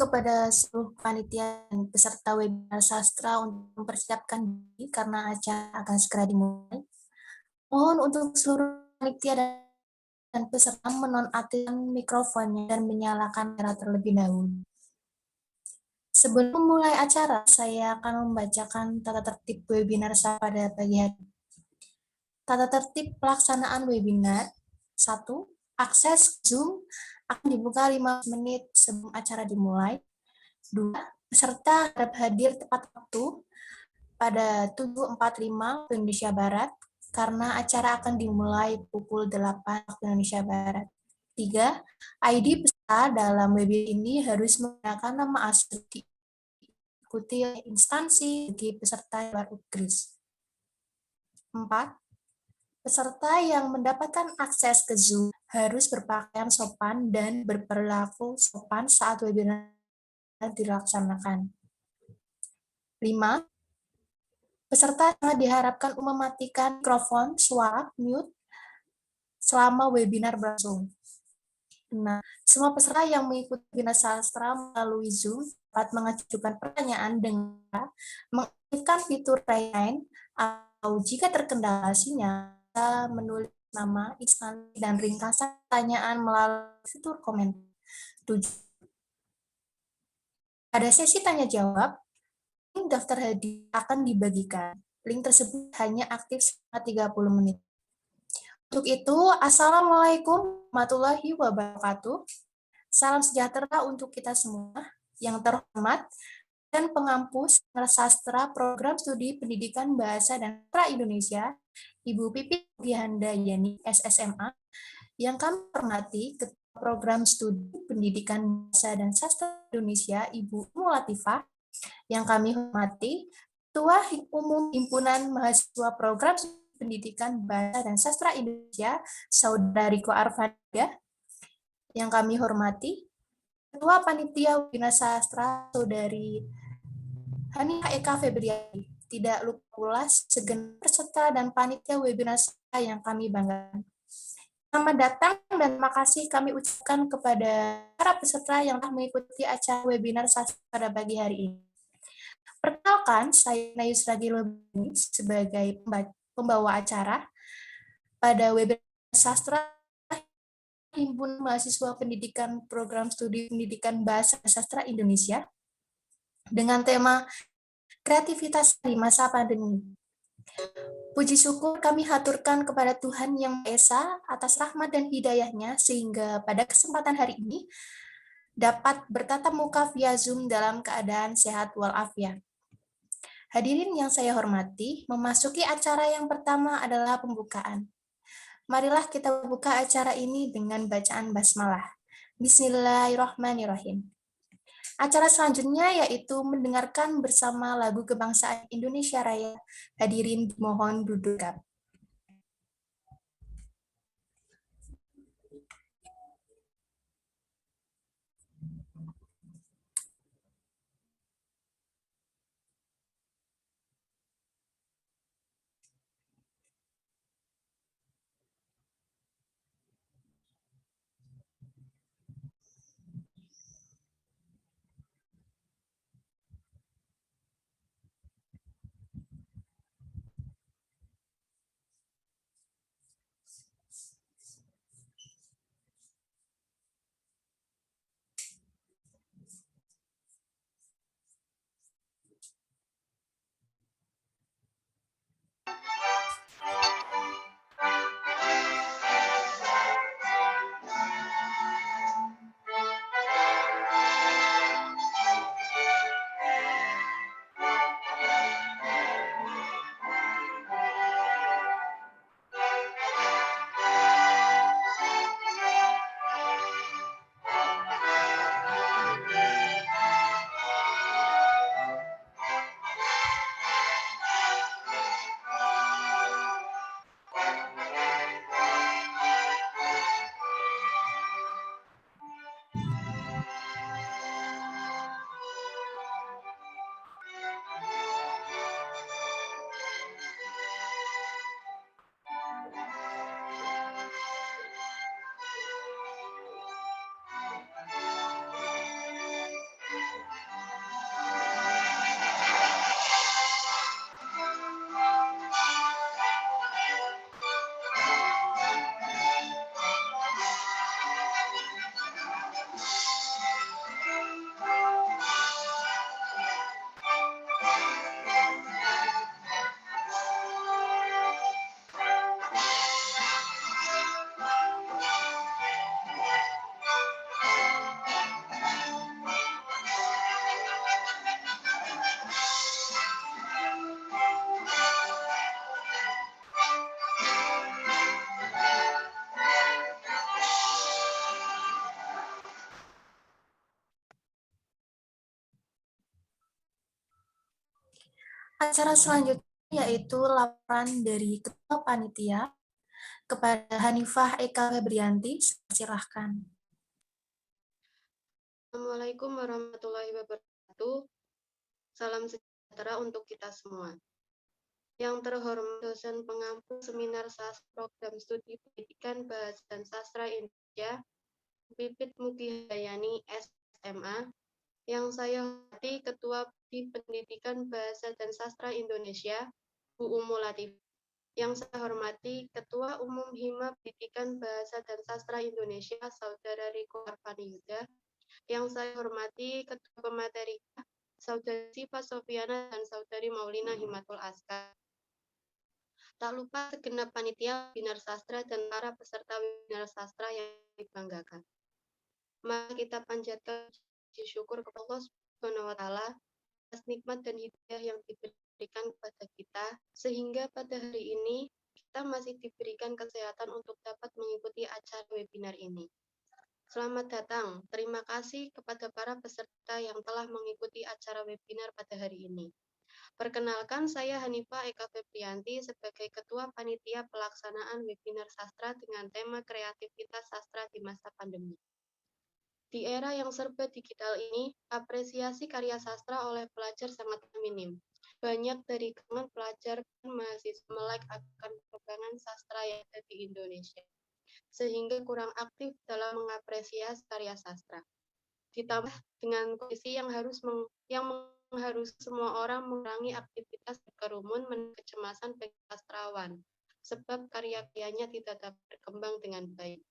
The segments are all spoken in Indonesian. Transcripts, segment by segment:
kepada seluruh panitia dan peserta webinar sastra untuk mempersiapkan diri karena acara akan segera dimulai. Mohon untuk seluruh panitia dan peserta menonaktifkan mikrofonnya dan menyalakan kamera terlebih dahulu. Sebelum memulai acara, saya akan membacakan tata tertib webinar saya pada pagi hari. Tata tertib pelaksanaan webinar. 1. Akses Zoom akan dibuka 5 menit sebelum acara dimulai. 2. Peserta harap hadir tepat waktu pada 7.45 waktu Indonesia Barat karena acara akan dimulai pukul 8 waktu Indonesia Barat. 3. ID peserta dalam webinar ini harus menggunakan nama asli diikuti oleh instansi bagi peserta luar Inggris. 4. Peserta yang mendapatkan akses ke Zoom harus berpakaian sopan dan berperilaku sopan saat webinar dilaksanakan. 5. Peserta diharapkan mematikan mikrofon, suara, mute selama webinar berlangsung. Nah, semua peserta yang mengikuti webinar sastra melalui Zoom dapat mengajukan pertanyaan dengan mengaktifkan fitur raise hand atau jika terkendala sinyal menulis nama, instansi, dan ringkasan pertanyaan melalui fitur komentar. 7. Pada sesi tanya jawab, link daftar hadiah akan dibagikan. Link tersebut hanya aktif selama 30 menit. Untuk itu, Assalamualaikum warahmatullahi wabarakatuh. Salam sejahtera untuk kita semua. Yang terhormat dan pengampu sastra program studi pendidikan bahasa dan sastra Indonesia, Ibu Pipit Gihanda Yani, SSMA, yang kami hormati Ketua Program Studi Pendidikan Bahasa dan Sastra Indonesia, Ibu Umu Latifah, yang kami hormati Ketua Umum Himpunan Mahasiswa Program Studi Pendidikan Bahasa dan Sastra Indonesia, Saudara Riko Arfadia, yang kami hormati Ketua Panitia Webinar Sastra, Saudari Haniha Eka Febriani. Tidak lupa pula segenap peserta dan panitia webinar sastra yang kami banggakan. Selamat datang dan terima kasih kami ucapkan kepada para peserta yang telah mengikuti acara webinar sastra pada pagi hari ini. Perkenalkan, saya Nayusra Gilobani sebagai pembawa acara pada webinar sastra Himpunan Mahasiswa Pendidikan Program Studi Pendidikan Bahasa dan Sastra Indonesia dengan tema kreativitas di masa pandemi. Puji syukur kami haturkan kepada Tuhan Yang Maha Esa atas rahmat dan hidayahnya sehingga pada kesempatan hari ini dapat bertatap muka via Zoom dalam keadaan sehat walafiat. Hadirin yang saya hormati, memasuki acara yang pertama adalah pembukaan. Marilah kita buka acara ini dengan bacaan basmalah. Bismillahirrahmanirrahim. Acara selanjutnya yaitu mendengarkan bersama lagu kebangsaan Indonesia Raya. Hadirin mohon duduk. Acara selanjutnya yaitu laporan dari Ketua Panitia kepada Hanifah Eka Febrianti. Silahkan. Assalamualaikum warahmatullahi wabarakatuh. Salam sejahtera untuk kita semua. Yang terhormat dosen pengampu seminar sastra program studi pendidikan bahasa dan sastra Indonesia, Pipit Mugihayani SMA, yang saya hormati Ketua Prodi Pendidikan Bahasa dan Sastra Indonesia, Bu Umu Latif, yang saya hormati Ketua Umum Hima Pendidikan Bahasa dan Sastra Indonesia, Saudara Riko Arvaniyuda, yang saya hormati Ketua Pemateri Saudari Siva Sofiana dan Saudari Maulina Himatul Askar. Tak lupa segenap panitia webinar sastra dan para peserta webinar sastra yang dibanggakan. Mari kita panjatkan puji syukur kepada Allah Subhanahu wa taala atas nikmat dan hidayah yang diberikan kepada kita sehingga pada hari ini kita masih diberikan kesehatan untuk dapat mengikuti acara webinar ini. Selamat datang. Terima kasih kepada para peserta yang telah mengikuti acara webinar pada hari ini. Perkenalkan, saya Hanifah Eka Febrianti sebagai Ketua Panitia Pelaksanaan Webinar Sastra dengan tema Kreativitas Sastra di Masa Pandemi. Di era yang serba digital ini, apresiasi karya sastra oleh pelajar sangat minim. Banyak dari kalangan pelajar dan mahasiswa melek akan perkembangan sastra yang ada di Indonesia, sehingga kurang aktif dalam mengapresiasi karya sastra. Ditambah dengan kondisi yang mengharuskan semua orang mengurangi aktivitas berkerumun menuju kecemasan bagi sastrawan, sebab karya-karyanya tidak dapat berkembang dengan baik.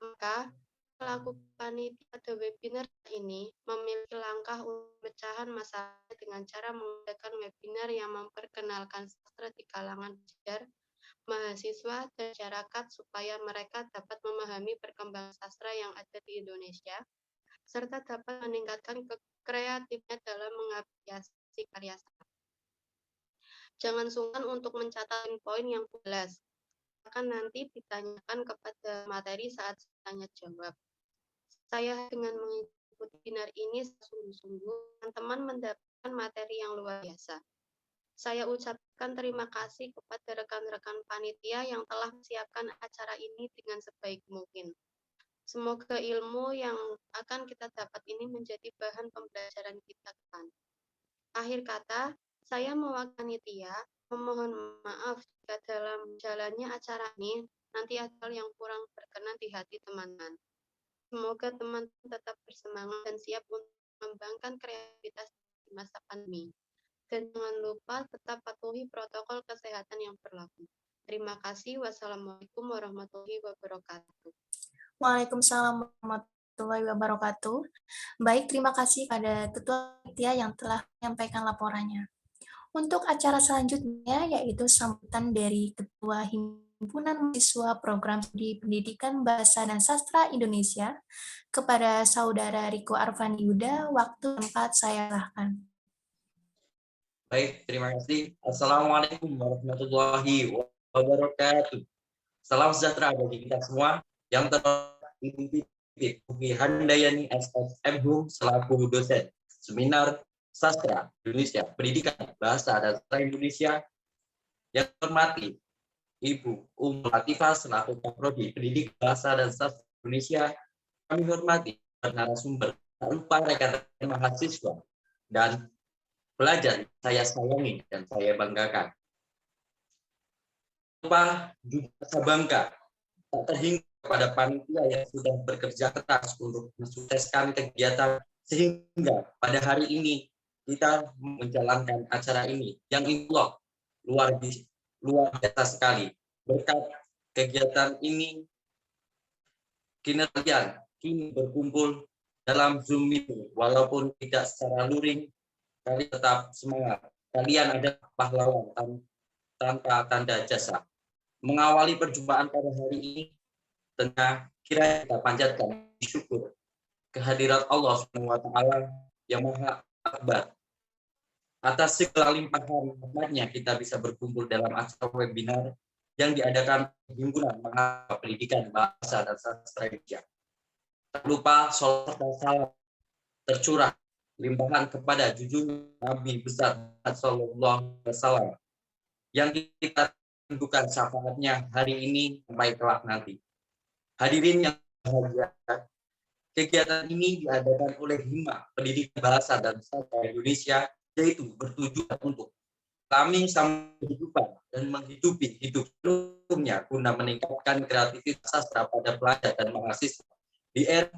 Maka, pelaku panitia pada webinar ini memiliki langkah untuk pemecahan masalah dengan cara mengadakan webinar yang memperkenalkan sastra di kalangan pelajar, mahasiswa, dan masyarakat supaya mereka dapat memahami perkembangan sastra yang ada di Indonesia, serta dapat meningkatkan kreativitas dalam mengapresiasi karya sastra. Jangan sungkan untuk mencatat poin yang jelas, akan nanti ditanyakan kepada materi saat tanya jawab. Saya dengan mengikuti webinar ini sungguh-sungguh, teman-teman mendapatkan materi yang luar biasa. Saya ucapkan terima kasih kepada rekan-rekan panitia yang telah menyiapkan acara ini dengan sebaik mungkin. Semoga ilmu yang akan kita dapat ini menjadi bahan pembelajaran kita ke depan. Akhir kata, saya mewakili panitia memohon maaf jika dalam jalannya acara ini nanti ada hal yang kurang berkenan di hati teman-teman. Semoga teman-teman tetap bersemangat dan siap untuk mengembangkan kreativitas di masa pandemi. Dan jangan lupa tetap patuhi protokol kesehatan yang berlaku. Terima kasih. Wassalamualaikum warahmatullahi wabarakatuh. Waalaikumsalam warahmatullahi wabarakatuh. Baik, terima kasih pada Ketua Panitia yang telah menyampaikan laporannya. Untuk acara selanjutnya yaitu sambutan dari Ketua Himpunan Mahasiswa Program Studi Pendidikan Bahasa dan Sastra Indonesia kepada Saudara Riko Arvan Yuda. Waktu tempat saya serahkan. Baik, terima kasih. Assalamualaikum warahmatullahi wabarakatuh. Salam sejahtera bagi kita semua. Yang terhormat Ibu Pipit Mugihayani SSM selaku dosen Seminar Sastra Indonesia, Pendidikan Bahasa dan Sastra Indonesia. Yang terhormati Ibu Umu Latifah selaku Prodi Pendidikan Bahasa dan Sastra Indonesia. Kami hormati narasumber, tak lupa rekan-rekan mahasiswa dan pelajar saya sayangi dan saya banggakan. Lupa juga saya bangga tak terhingga kepada panitia yang sudah bekerja keras untuk mensukseskan kegiatan sehingga pada hari ini kita menjalankan acara ini yang insya Allah luar biasa sekali. Berkat kegiatan ini kalian kini berkumpul dalam Zoom meeting walaupun tidak secara luring. Kalian tetap semangat. Kalian adalah pahlawan tanpa tanda jasa. Mengawali perjumpaan pada hari ini, tengah kira kita panjatkan syukur kehadirat Allah SWT yang Maha Akbar. Atas segala limpahan rahmatnya kita bisa berkumpul dalam acara webinar yang diadakan Himpunan Mahasiswa Pendidikan Bahasa dan Sastra Indonesia. Tak lupa salam tercurah limpahan kepada junjungan Nabi besar Sallallahu Alaihi Wasallam yang kita tentukan syafaatnya hari ini sampai kelak nanti. Hadirin yang berbahagia, kegiatan ini diadakan oleh Hima Pendidikan Bahasa dan Sastra Indonesia, yaitu bertujuan untuk kami sama kehidupan dan menghidupi hidup sebelumnya guna meningkatkan kreativitas sastra pada pelajar dan mahasiswa. Di era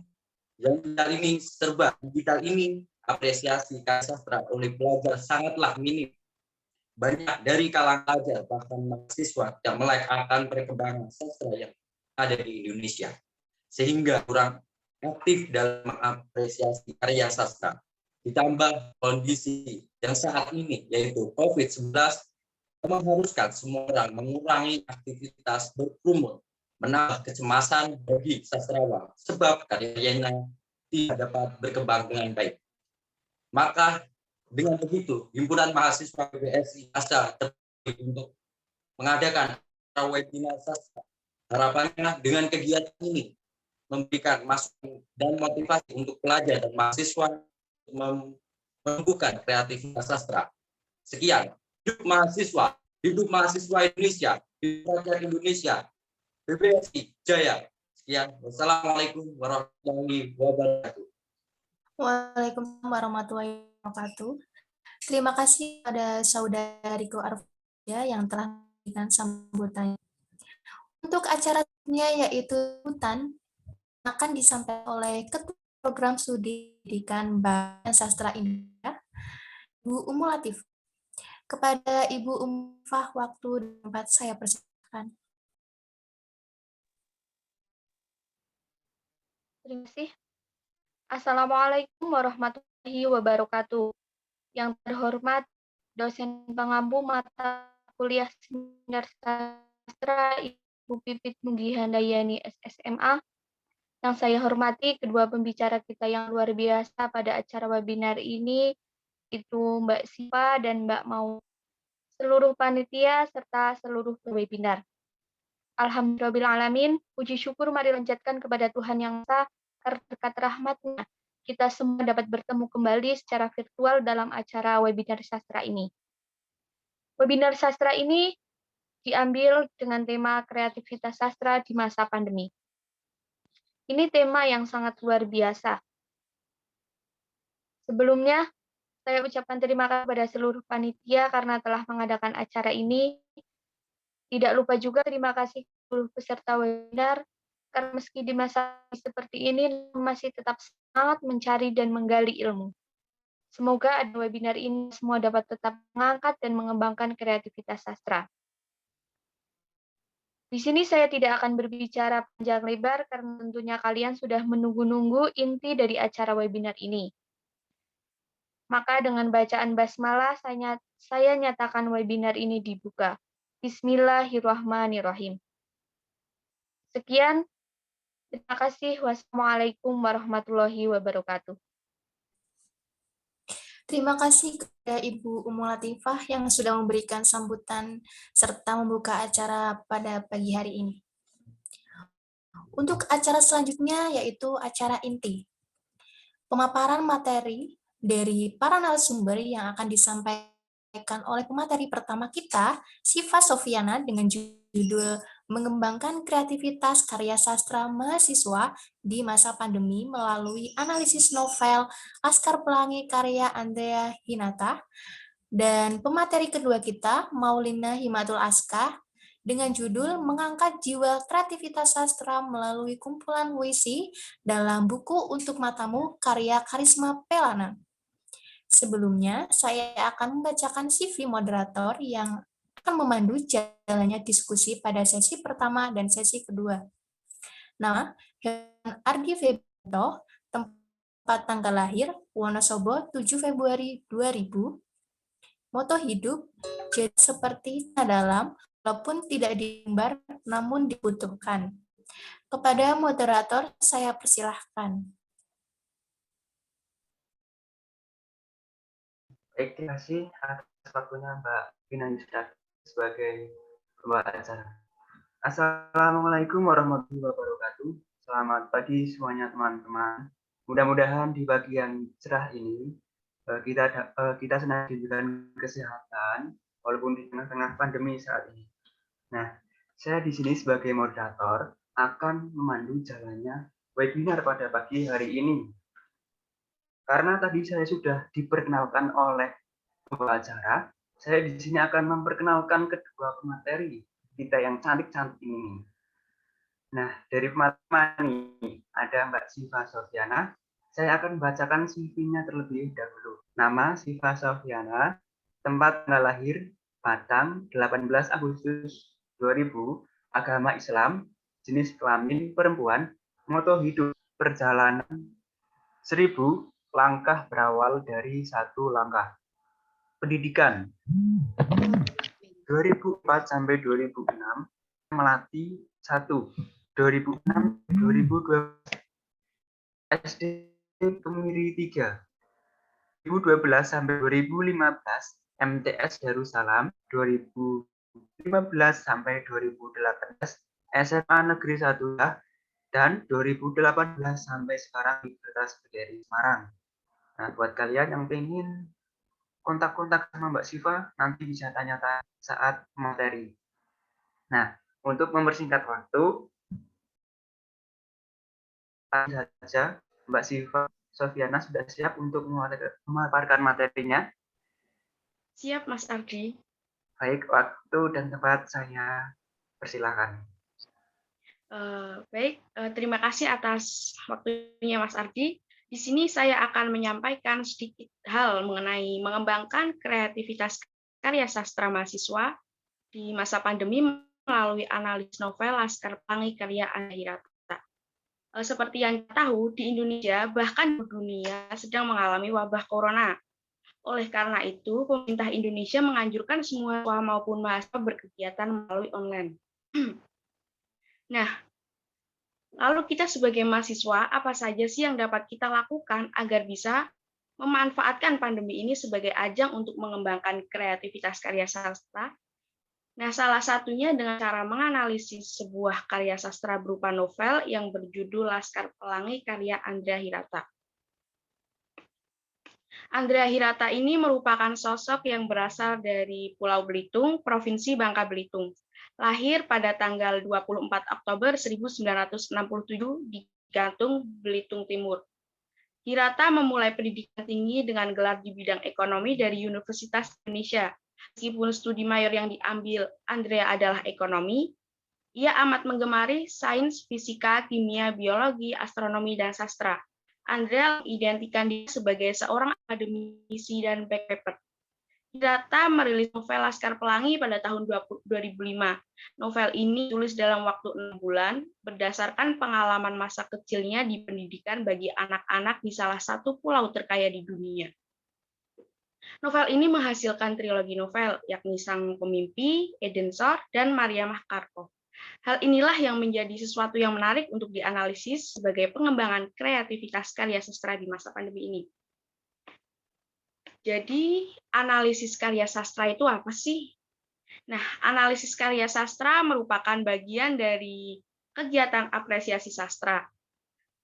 yang ini serba digital ini, apresiasi karya sastra oleh pelajar sangatlah minim. Banyak dari kalangan pelajar bahkan mahasiswa yang melek akan perkembangan sastra yang ada di Indonesia, sehingga kurang aktif dalam mengapresiasi karya sastra. Ditambah kondisi yang saat ini, yaitu COVID-19, mengharuskan semua orang mengurangi aktivitas berkerumun, menambah kecemasan bagi sastrawan, sebab karyanya tidak dapat berkembang dengan baik. Maka dengan begitu, Himpunan Mahasiswa PBSI ASA terpilih untuk mengadakan webinar sastra. Harapannya dengan kegiatan ini memberikan masukan dan motivasi untuk pelajar dan mahasiswa menumbuhkan kreativitas sastra. Sekian, hidup mahasiswa Indonesia, hidup rakyat Indonesia, PBSI Jaya. Sekian, wassalamualaikum warahmatullahi wabarakatuh. Waalaikumsalam warahmatullahi wabarakatuh. Terima kasih pada saudariku Arfia yang telah memberikan sambutannya. Untuk acaranya yaitu hutan akan disampaikan oleh Ketua Program Studi Pendidikan Bahasa Sastra Indonesia, Bu Umu Latif. Kepada Ibu Umfah, waktu dan tempat saya persilakan. Terima kasih. Assalamualaikum warahmatullahi wabarakatuh. Yang terhormat dosen pengampu mata kuliah Seminar Sastra Ibu Pipit Mugi Handayani SSMA. Yang saya hormati kedua pembicara kita yang luar biasa pada acara webinar ini, itu Mbak Sipa dan Mbak Mau, seluruh panitia serta seluruh webinar. Alhamdulillahirrahmanirrahim, puji syukur mari lanjutkan kepada Tuhan Yang Esa, karena berkat rahmat-Nya kita semua dapat bertemu kembali secara virtual dalam acara webinar sastra ini. Webinar sastra ini diambil dengan tema kreativitas sastra di masa pandemi. Ini tema yang sangat luar biasa. Sebelumnya, saya ucapkan terima kasih kepada seluruh panitia karena telah mengadakan acara ini. Tidak lupa juga terima kasih seluruh peserta webinar, karena meski di masa seperti ini masih tetap semangat mencari dan menggali ilmu. Semoga ada webinar ini semua dapat tetap mengangkat dan mengembangkan kreativitas sastra. Di sini saya tidak akan berbicara panjang lebar karena tentunya kalian sudah menunggu-nunggu inti dari acara webinar ini. Maka dengan bacaan basmalah saya nyatakan webinar ini dibuka. Bismillahirrahmanirrahim. Sekian, terima kasih. Wassalamualaikum warahmatullahi wabarakatuh. Terima kasih kepada Ibu Umu Latifah yang sudah memberikan sambutan serta membuka acara pada pagi hari ini. Untuk acara selanjutnya yaitu acara inti. Pemaparan materi dari para narasumber yang akan disampaikan oleh pemateri pertama kita, Siva Sofiana, dengan judul Mengembangkan Kreativitas Karya Sastra Mahasiswa di Masa Pandemi melalui Analisis Novel Laskar Pelangi karya Andrea Hinata, dan pemateri kedua kita, Maulina Himatul Aska, dengan judul Mengangkat Jiwa Kreativitas Sastra melalui kumpulan puisi dalam buku Untuk Matamu karya Karisma Pelana. Sebelumnya, saya akan membacakan CV moderator yang akan memandu jalannya diskusi pada sesi pertama dan sesi kedua. Nama, Ardi Febrito, tempat tanggal lahir, Wonosobo, 7 Februari 2000, moto hidup, jadi seperti dalam, walaupun tidak digambar, namun dibutuhkan. Kepada moderator, saya persilahkan. Baik, terima kasih atas waktunya Mbak Vina Yusra sebagai pembawa acara. Assalamualaikum warahmatullahi wabarakatuh. Selamat pagi semuanya teman-teman. Mudah-mudahan di pagi yang cerah ini kita sedang diberikan kesehatan walaupun di tengah-tengah pandemi saat ini. Nah, saya di sini sebagai moderator akan memandu jalannya webinar pada pagi hari ini. Karena tadi saya sudah diperkenalkan oleh pembawa acara, saya di sini akan memperkenalkan kedua pemateri kita yang cantik-cantik ini. Nah, dari pemateri ini ada Mbak Siva Sofiana. Saya akan bacakan CV-nya terlebih dahulu. Nama Siva Sofiana, tempat tanggal lahir Padang 18 Agustus 2000, agama Islam, jenis kelamin perempuan, moto hidup perjalanan 1000 langkah berawal dari satu langkah. Pendidikan 2004 sampai 2006 Melati 1, 2006 2012 SD Kemiri 3, 2012 sampai 2015 MTS Darussalam, 2015 sampai 2018 SMA Negeri 1 dan 2018 sampai sekarang Universitas Bidari Semarang. Nah, buat kalian yang pengen kontak-kontak sama Mbak Siva, nanti bisa tanya-tanya saat materi. Nah, untuk mempersingkat waktu, saja Mbak Siva Sofiana sudah siap untuk memaparkan materinya. Siap, Mas Ardi. Baik, waktu dan tempat saya persilakan. Baik, terima kasih atas waktunya Mas Ardi. Di sini saya akan menyampaikan sedikit hal mengenai mengembangkan kreativitas karya sastra mahasiswa di masa pandemi melalui analisis novel Laskar Pelangi karya Andrea Hirata. Seperti yang kita tahu, di Indonesia bahkan di dunia sedang mengalami wabah corona. Oleh karena itu, pemerintah Indonesia menganjurkan semua siswa maupun mahasiswa berkegiatan melalui online. Nah, lalu kita sebagai mahasiswa, apa saja sih yang dapat kita lakukan agar bisa memanfaatkan pandemi ini sebagai ajang untuk mengembangkan kreativitas karya sastra? Nah, salah satunya dengan cara menganalisis sebuah karya sastra berupa novel yang berjudul Laskar Pelangi karya Andrea Hirata. Andrea Hirata ini merupakan sosok yang berasal dari Pulau Belitung, Provinsi Bangka Belitung. Lahir pada tanggal 24 Oktober 1967 di Gantung, Belitung Timur. Hirata memulai pendidikan tinggi dengan gelar di bidang ekonomi dari Universitas Indonesia. Meskipun studi mayor yang diambil Andrea adalah ekonomi, ia amat menggemari sains, fisika, kimia, biologi, astronomi, dan sastra. Andrea mengidentikan diri sebagai seorang akademisi dan backpacker. Hirata merilis novel Laskar Pelangi pada tahun 2005. Novel ini ditulis dalam waktu 6 bulan berdasarkan pengalaman masa kecilnya di pendidikan bagi anak-anak di salah satu pulau terkaya di dunia. Novel ini menghasilkan trilogi novel, yakni Sang Pemimpi, Eden Sor, dan Maria Mahkarko. Hal inilah yang menjadi sesuatu yang menarik untuk dianalisis sebagai pengembangan kreativitas karya sastra di masa pandemi ini. Jadi, analisis karya sastra itu apa sih? Nah, analisis karya sastra merupakan bagian dari kegiatan apresiasi sastra.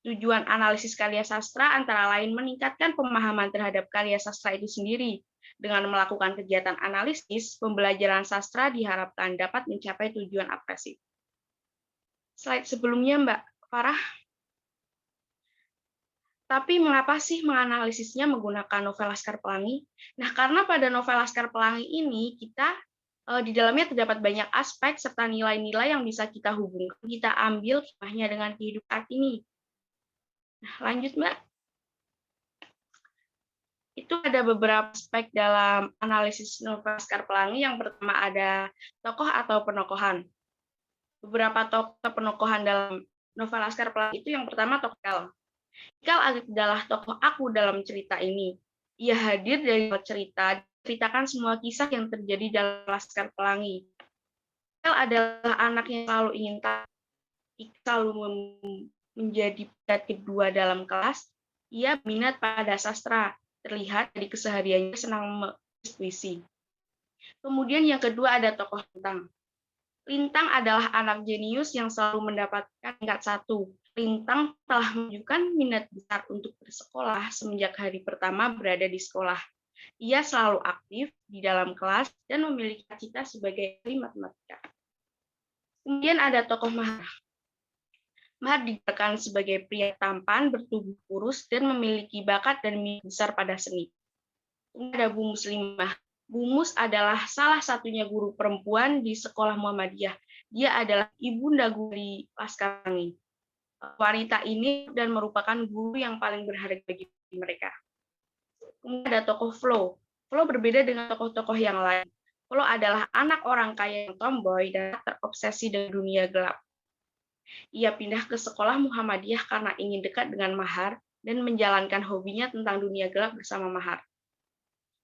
Tujuan analisis karya sastra antara lain meningkatkan pemahaman terhadap karya sastra itu sendiri. Dengan melakukan kegiatan analisis, pembelajaran sastra diharapkan dapat mencapai tujuan apresi. Slide sebelumnya, Mbak Farah. Tapi mengapa sih menganalisisnya menggunakan novel Laskar Pelangi? Nah, karena pada novel Laskar Pelangi ini kita di dalamnya terdapat banyak aspek serta nilai-nilai yang bisa kita hubungkan, kita ambil hikmahnya dengan kehidupan saat ini. Nah, lanjut, Mbak. Itu ada beberapa aspek dalam analisis novel Laskar Pelangi. Yang pertama ada tokoh atau penokohan. Beberapa tokoh penokohan dalam novel Laskar Pelangi itu yang pertama tokoh Ikal. Ikal adalah tokoh aku dalam cerita ini. Ia hadir dari cerita, ceritakan semua kisah yang terjadi dalam Laskar Pelangi. Ikal adalah anak yang selalu ingin tahu. Ikal selalu menjadi peringkat kedua dalam kelas. Ia minat pada sastra, terlihat dari kesehariannya senang menulis puisi. Kemudian yang kedua ada tokoh Lintang. Lintang adalah anak jenius yang selalu mendapatkan tingkat 1. Lintang telah menunjukkan minat besar untuk bersekolah semenjak hari pertama berada di sekolah. Ia selalu aktif di dalam kelas dan memiliki cita sebagai ahli matematika. Kemudian ada tokoh Mahar. Mahar digambarkan sebagai pria tampan, bertubuh kurus, dan memiliki bakat dan minat besar pada seni. Kemudian ada Bu Muslimah. Bu Mus adalah salah satunya guru perempuan di sekolah Muhammadiyah. Dia adalah ibunda guru di Laskar Pelangi. Wanita ini dan merupakan guru yang paling berharga bagi mereka. Kemudian ada tokoh Flo. Flo berbeda dengan tokoh-tokoh yang lain. Flo adalah anak orang kaya yang tomboy dan terobsesi dengan dunia gelap. Ia pindah ke sekolah Muhammadiyah karena ingin dekat dengan Mahar dan menjalankan hobinya tentang dunia gelap bersama Mahar.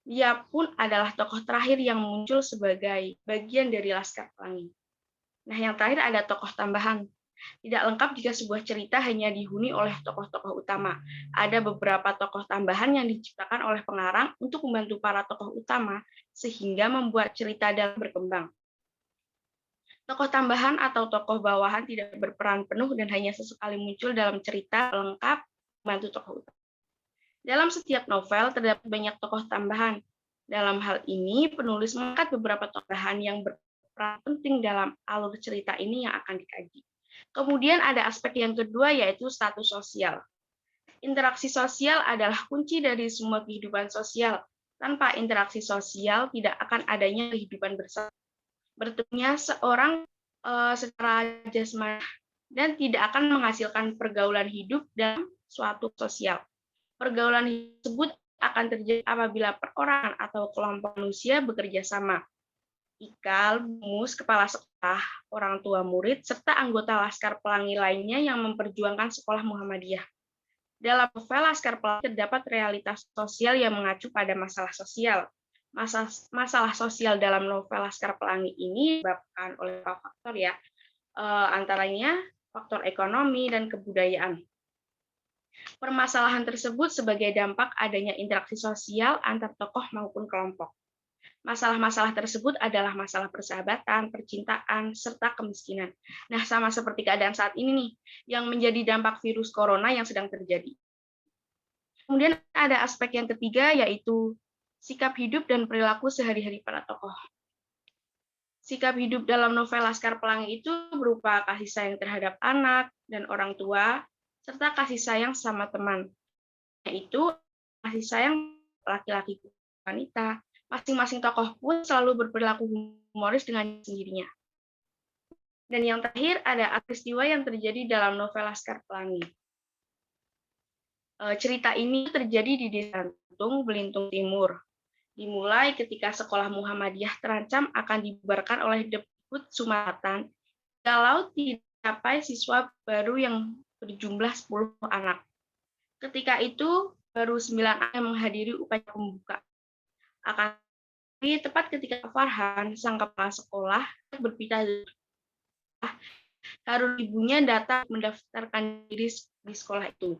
Dia pun adalah tokoh terakhir yang muncul sebagai bagian dari Laskar Pelangi. Nah, yang terakhir ada tokoh tambahan. Tidak lengkap jika sebuah cerita hanya dihuni oleh tokoh-tokoh utama. Ada beberapa tokoh tambahan yang diciptakan oleh pengarang untuk membantu para tokoh utama sehingga membuat cerita dalam berkembang. Tokoh tambahan atau tokoh bawahan tidak berperan penuh dan hanya sesekali muncul dalam cerita lengkap membantu tokoh utama. Dalam setiap novel terdapat banyak tokoh tambahan. Dalam hal ini, penulis mengangkat beberapa tokoh tambahan yang berperan penting dalam alur cerita ini yang akan dikaji. Kemudian ada aspek yang kedua, yaitu status sosial. Interaksi sosial adalah kunci dari semua kehidupan sosial. Tanpa interaksi sosial, tidak akan adanya kehidupan bersama. Bertemunya seorang secara jasmani dan tidak akan menghasilkan pergaulan hidup dalam suatu sosial. Pergaulan tersebut akan terjadi apabila perorangan atau kelompok manusia bekerja sama. Ikal, Mus, kepala sekolah, orang tua murid, serta anggota Laskar Pelangi lainnya yang memperjuangkan sekolah Muhammadiyah. Dalam novel Laskar Pelangi terdapat realitas sosial yang mengacu pada masalah sosial. Masalah sosial dalam novel Laskar Pelangi ini disebabkan oleh beberapa faktor ya, antaranya faktor ekonomi dan kebudayaan. Permasalahan tersebut sebagai dampak adanya interaksi sosial antar tokoh maupun kelompok. Masalah-masalah tersebut adalah masalah persahabatan, percintaan, serta kemiskinan. Nah, sama seperti keadaan saat ini nih, yang menjadi dampak virus corona yang sedang terjadi. Kemudian ada aspek yang ketiga, yaitu sikap hidup dan perilaku sehari-hari para tokoh. Sikap hidup dalam novel Laskar Pelangi itu berupa kasih sayang terhadap anak dan orang tua, serta kasih sayang sama teman, yaitu kasih sayang laki-laki wanita. Masing-masing tokoh pun selalu berperilaku humoris dengan sendirinya. Dan yang terakhir ada peristiwa yang terjadi dalam novel Laskar Pelangi. Cerita ini terjadi di Desa Rantung, Belitung Timur. Dimulai ketika sekolah Muhammadiyah terancam akan dibubarkan oleh Deput Sumatera kalau tidak sampai siswa baru yang berjumlah 10 anak. Ketika itu baru 9 anak yang menghadiri upacara pembuka. Akan tepat ketika Farhan, sang kepala sekolah, berpindah Harun ibunya datang mendaftarkan diri di sekolah itu.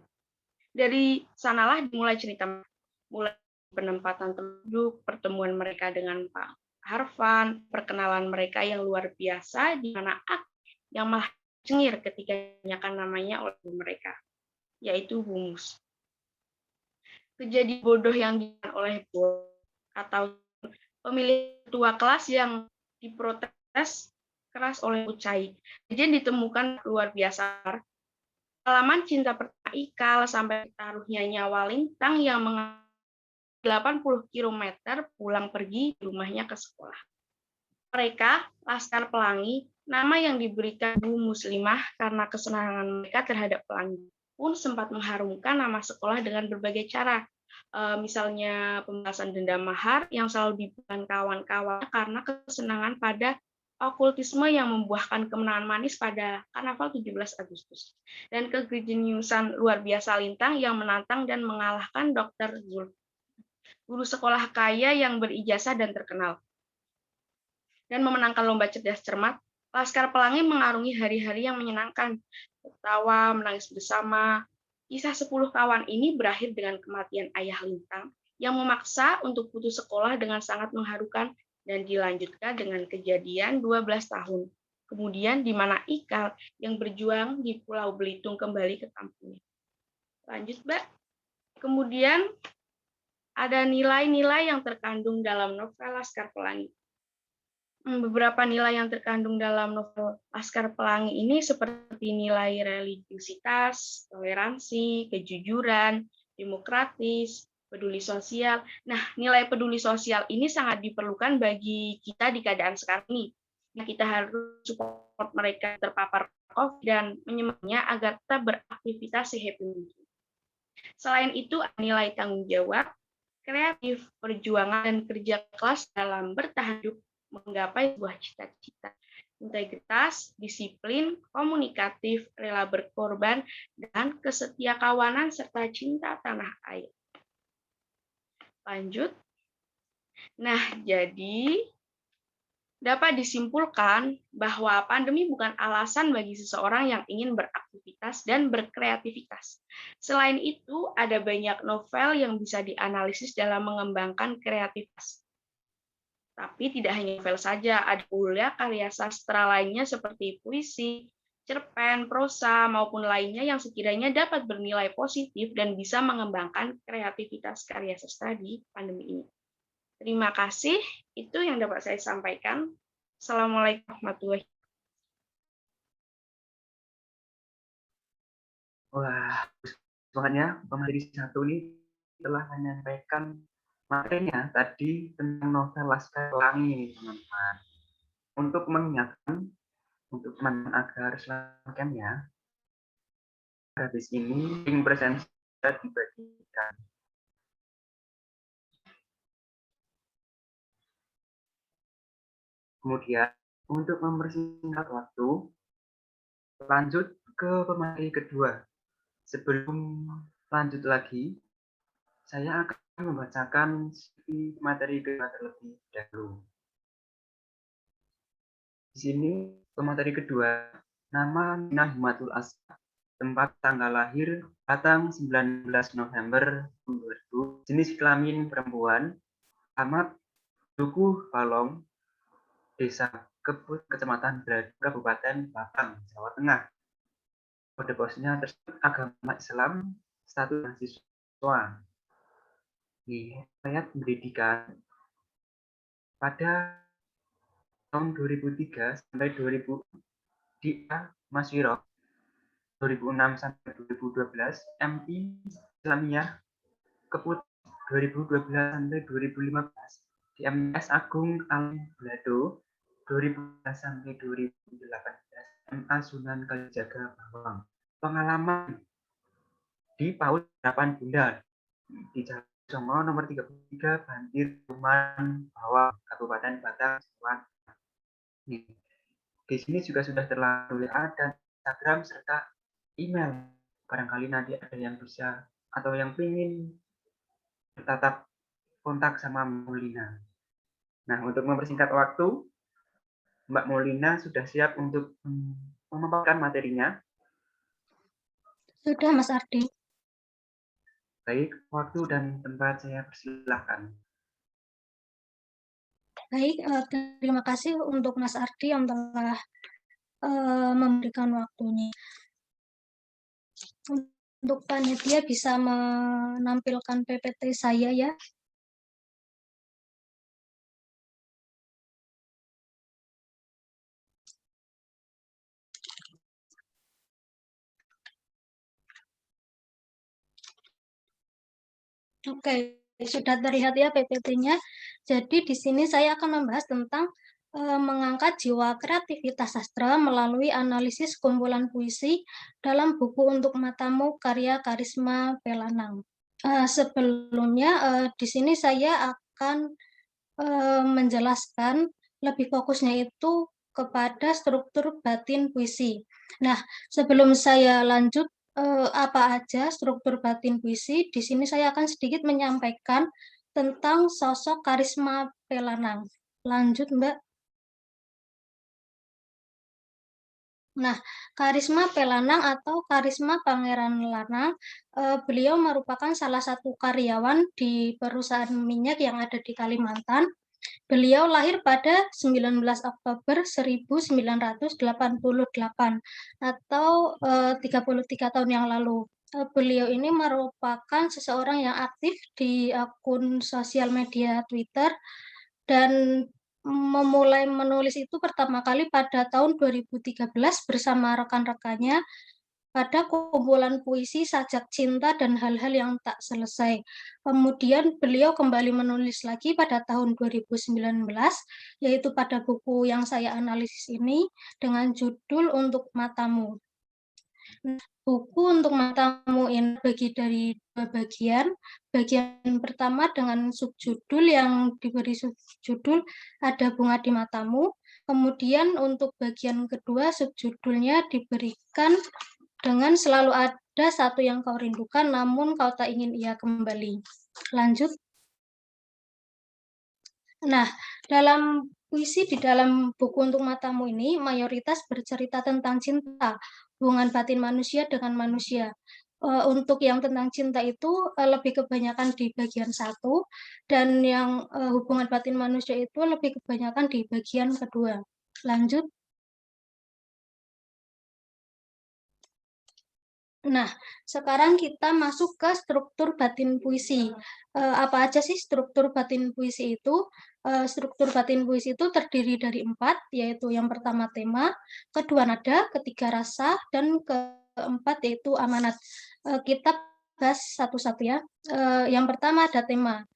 Dari sanalah dimulai cerita, mulai penempatan penduduk, pertemuan mereka dengan Pak Harfan, perkenalan mereka yang luar biasa, di mana yang malah cengir ketika ditanyakan namanya oleh mereka, yaitu Bu Mus. Kejadian bodoh yang dilakukan oleh Bo atau pemilih ketua kelas yang diprotes keras oleh Ucai. Kejadian ditemukan luar biasa. Pengalaman cinta pertama Ikal sampai taruhnya nyawa Lintang yang 80 km pulang pergi rumahnya ke sekolah. Mereka, Laskar Pelangi, nama yang diberikan Bu Muslimah karena kesenangan mereka terhadap pelangi, pun sempat mengharumkan nama sekolah dengan berbagai cara. Misalnya pembahasan denda mahar yang selalu diberikan kawan-kawan karena kesenangan pada okultisme yang membuahkan kemenangan manis pada Karnaval 17 Agustus. Dan kejeniusan luar biasa Lintang yang menantang dan mengalahkan Dr. Zul, guru sekolah kaya yang berijazah dan terkenal. Dan memenangkan lomba cerdas cermat, Laskar Pelangi mengarungi hari-hari yang menyenangkan, tertawa, menangis bersama. Kisah 10 kawan ini berakhir dengan kematian ayah Lintang yang memaksa untuk putus sekolah dengan sangat mengharukan dan dilanjutkan dengan kejadian 12 tahun Kemudian di mana Ikal yang berjuang di Pulau Belitung kembali ke kampungnya. Lanjut, Mbak. Kemudian ada nilai-nilai yang terkandung dalam novel Laskar Pelangi. Beberapa nilai yang terkandung dalam novel Laskar Pelangi ini seperti nilai religiusitas, toleransi, kejujuran, demokratis, peduli sosial. Nah, nilai peduli sosial ini sangat diperlukan bagi kita di keadaan sekarang ini. Nah, kita harus support mereka terpapar COVID dan menyemangatinya agar tetap beraktivitas sehappy mungkin. Selain itu, nilai tanggung jawab, kreatif, perjuangan, dan kerja keras dalam bertahan hidup menggapai sebuah cita-cita. Integritas, disiplin, komunikatif, rela berkorban, dan kesetiakawanan serta cinta tanah air. Lanjut. Nah, jadi dapat disimpulkan bahwa pandemi bukan alasan bagi seseorang yang ingin beraktivitas dan berkreativitas. Selain itu, ada banyak novel yang bisa dianalisis dalam mengembangkan kreativitas. Tapi tidak hanya novel saja, ada pula karya sastra lainnya seperti puisi, cerpen, prosa, maupun lainnya yang sekiranya dapat bernilai positif dan bisa mengembangkan kreativitas karya sastra di pandemi ini. Terima kasih, itu yang dapat saya sampaikan. Assalamualaikum warahmatullahi wabarakatuh. Wah, semuanya pemateri satu ini telah menyampaikan materinya tadi tentang novel Laskar Pelangi, teman-teman. Untuk mengingatkan, untuk teman-teman agar selamatkan ya, habis ini link presentasi sudah dibagikan. Kemudian, untuk mempersingkat waktu, lanjut ke pemateri kedua. Sebelum lanjut lagi, saya akan membacakan materi kedua terlebih dahulu. Di sini pemateri kedua, nama Nina Himatul Asqa, tempat tanggal lahir Batang 19 November 2000, jenis kelamin perempuan, alamat Dukuh Palong, Desa Kebut, Kecamatan Bradu, Kabupaten Batang, Jawa Tengah. Kode posnya tersebut agama Islam, status mahasiswa. Riwayat pendidikan pada tahun 2003 sampai 2000 di Maswiro, 2006 sampai 2012, MI Islamiyah Keput 2012 sampai 2015, di MIS Agung Alim Blado 2012 sampai 2018, MA Sunan Kalijaga Bawang. Pengalaman di PAUD Harapan Bunda di Jalan Songo nomor 33 Bantir Tuman Bawang, Kabupaten Batang, Jawa Tengah. Di sini juga sudah terlalu WA dan Instagram serta email. Barangkali nanti ada yang bisa atau yang ingin bertatap kontak sama Molina. Nah, untuk mempersingkat waktu, Mbak Molina sudah siap untuk memaparkan materinya? Sudah, Mas Ardi. Baik, waktu dan tempat saya persilahkan. Baik, terima kasih untuk Mas Ardi yang telah memberikan waktunya. Untuk panitia bisa menampilkan PPT saya ya. Oke, sudah terlihat ya PPT-nya. Jadi di sini saya akan membahas tentang mengangkat jiwa kreativitas sastra melalui analisis kumpulan puisi dalam buku untuk matamu karya Karisma Pelanang. Sebelumnya di sini saya akan menjelaskan lebih fokusnya itu kepada struktur batin puisi. Nah, sebelum saya lanjut apa aja struktur batin puisi, di sini saya akan sedikit menyampaikan tentang sosok Karisma Pelanang. Lanjut, Mbak. Nah, Karisma Pelanang atau Karisma Pangeran Lanang, beliau merupakan salah satu karyawan di perusahaan minyak yang ada di Kalimantan. Beliau lahir pada 19 Oktober 1988 atau 33 tahun yang lalu. Beliau ini merupakan seseorang yang aktif di akun sosial media Twitter dan memulai menulis itu pertama kali pada tahun 2013 bersama rekan-rekannya pada kumpulan puisi Sajak Cinta dan Hal-Hal yang Tak Selesai. Kemudian beliau kembali menulis lagi pada tahun 2019, yaitu pada buku yang saya analisis ini dengan judul Untuk Matamu. Buku Untuk Matamu ini bagi dari dua bagian. Bagian pertama dengan subjudul yang diberi subjudul Ada Bunga di Matamu. Kemudian untuk bagian kedua subjudulnya diberikan dengan selalu ada satu yang kau rindukan, namun kau tak ingin ia kembali. Lanjut. Nah, dalam puisi di dalam buku Untuk Matamu ini, mayoritas bercerita tentang cinta, hubungan batin manusia dengan manusia. Untuk yang tentang cinta itu lebih kebanyakan di bagian 1, dan yang hubungan batin manusia itu lebih kebanyakan di bagian kedua. Lanjut. Nah, sekarang kita masuk ke struktur batin puisi. Apa aja sih struktur batin puisi itu? Struktur batin puisi itu terdiri dari 4, yaitu yang pertama tema, kedua nada, ketiga rasa, dan keempat yaitu amanat. Kita bahas satu-satu ya. Yang pertama ada tema.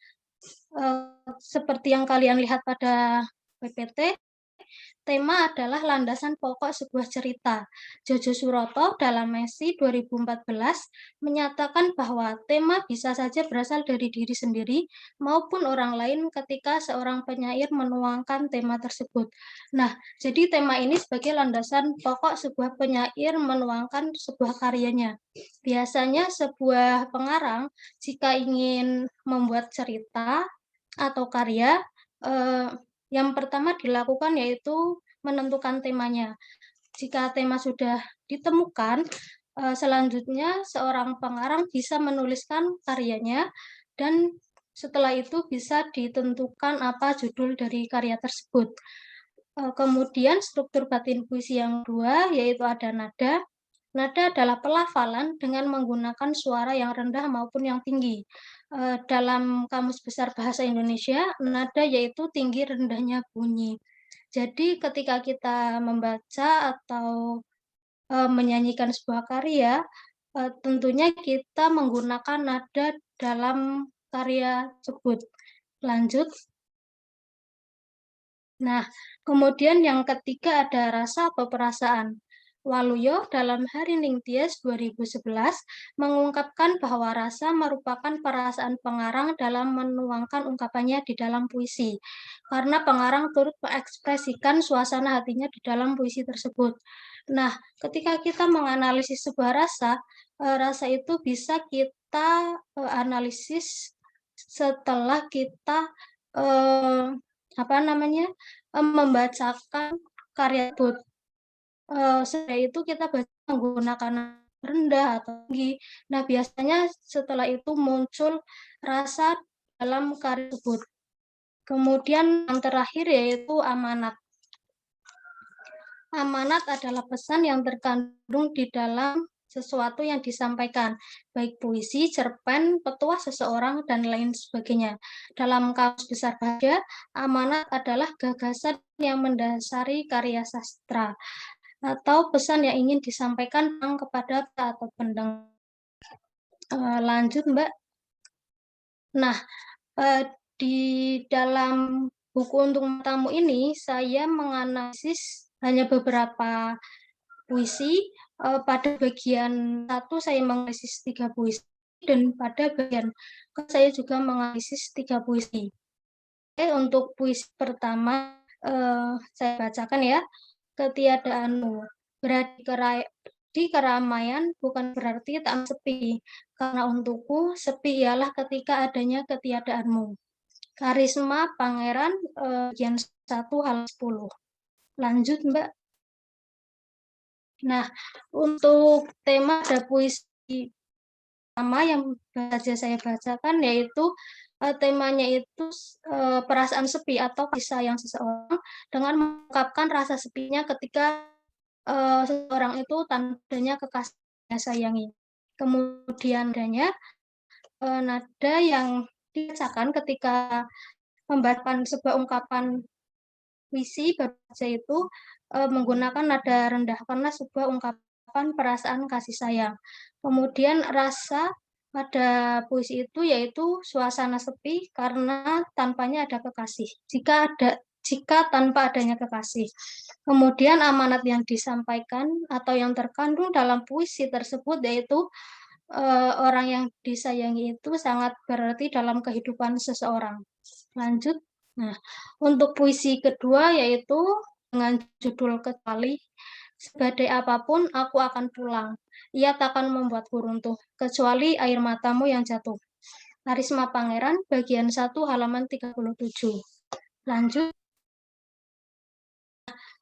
Seperti yang kalian lihat pada PPT, tema adalah landasan pokok sebuah cerita. Jojo Suroto dalam Messi 2014 menyatakan bahwa tema bisa saja berasal dari diri sendiri maupun orang lain ketika seorang penyair menuangkan tema tersebut. Nah, jadi tema ini sebagai landasan pokok sebuah penyair menuangkan sebuah karyanya. Biasanya sebuah pengarang jika ingin membuat cerita atau karya, yang pertama dilakukan yaitu menentukan temanya. Jika tema sudah ditemukan, selanjutnya seorang pengarang bisa menuliskan karyanya dan setelah itu bisa ditentukan apa judul dari karya tersebut. Kemudian struktur batin puisi yang kedua yaitu ada nada. Nada adalah pelafalan dengan menggunakan suara yang rendah maupun yang tinggi. Dalam Kamus Besar Bahasa Indonesia, nada yaitu tinggi rendahnya bunyi. Jadi ketika kita membaca atau menyanyikan sebuah karya, tentunya kita menggunakan nada dalam karya tersebut. Lanjut. Nah, kemudian yang ketiga ada rasa atau perasaan. Waluyo dalam Harining Tias 2011 mengungkapkan bahwa rasa merupakan perasaan pengarang dalam menuangkan ungkapannya di dalam puisi, karena pengarang turut mengekspresikan suasana hatinya di dalam puisi tersebut. Nah, ketika kita menganalisis sebuah rasa, rasa itu bisa kita analisis setelah kita membacakan karya tersebut. Setelah itu kita baca menggunakan rendah atau tinggi. Nah, biasanya setelah itu muncul rasa dalam karya tersebut. Kemudian yang terakhir yaitu amanat. Amanat adalah pesan yang terkandung di dalam sesuatu yang disampaikan, baik puisi, cerpen, petuah seseorang, dan lain sebagainya. Dalam Kamus Besar Bahasa, amanat adalah gagasan yang mendasari karya sastra atau pesan yang ingin disampaikan kepada atau pendengar. Lanjut, Mbak. Nah, di dalam buku Untuk Matamu ini, saya menganalisis hanya beberapa puisi. Pada bagian 1 saya menganalisis 3 puisi, dan pada bagian saya juga menganalisis 3 puisi. Oke, untuk puisi pertama, saya bacakan ya. Ketiadaanmu. Berada di keramaian bukan berarti tak sepi, karena untukku sepi ialah ketika adanya ketiadaanmu. Karisma Pangeran, bagian 1 halaman 10. Lanjut, Mbak. Nah, untuk tema ada puisi pertama yang saja saya bacakan yaitu temanya itu perasaan sepi atau kasih sayang seseorang dengan mengungkapkan rasa sepinya ketika seseorang itu tanpa adanya kekasih yang sayangi. Kemudian adanya nada yang dibacakan ketika membacakan sebuah ungkapan puisi baca itu menggunakan nada rendah karena sebuah ungkapan perasaan kasih sayang. Kemudian rasa pada puisi itu yaitu suasana sepi karena tanpanya ada kekasih. Jika tanpa adanya kekasih. Kemudian amanat yang disampaikan atau yang terkandung dalam puisi tersebut yaitu orang yang disayangi itu sangat berarti dalam kehidupan seseorang. Lanjut. Nah, untuk puisi kedua yaitu dengan judul Kecuali, sebadai apapun aku akan pulang. Ia takkan membuatku runtuh, kecuali air matamu yang jatuh. Karisma Pangeran, bagian 1, halaman 37. Lanjut.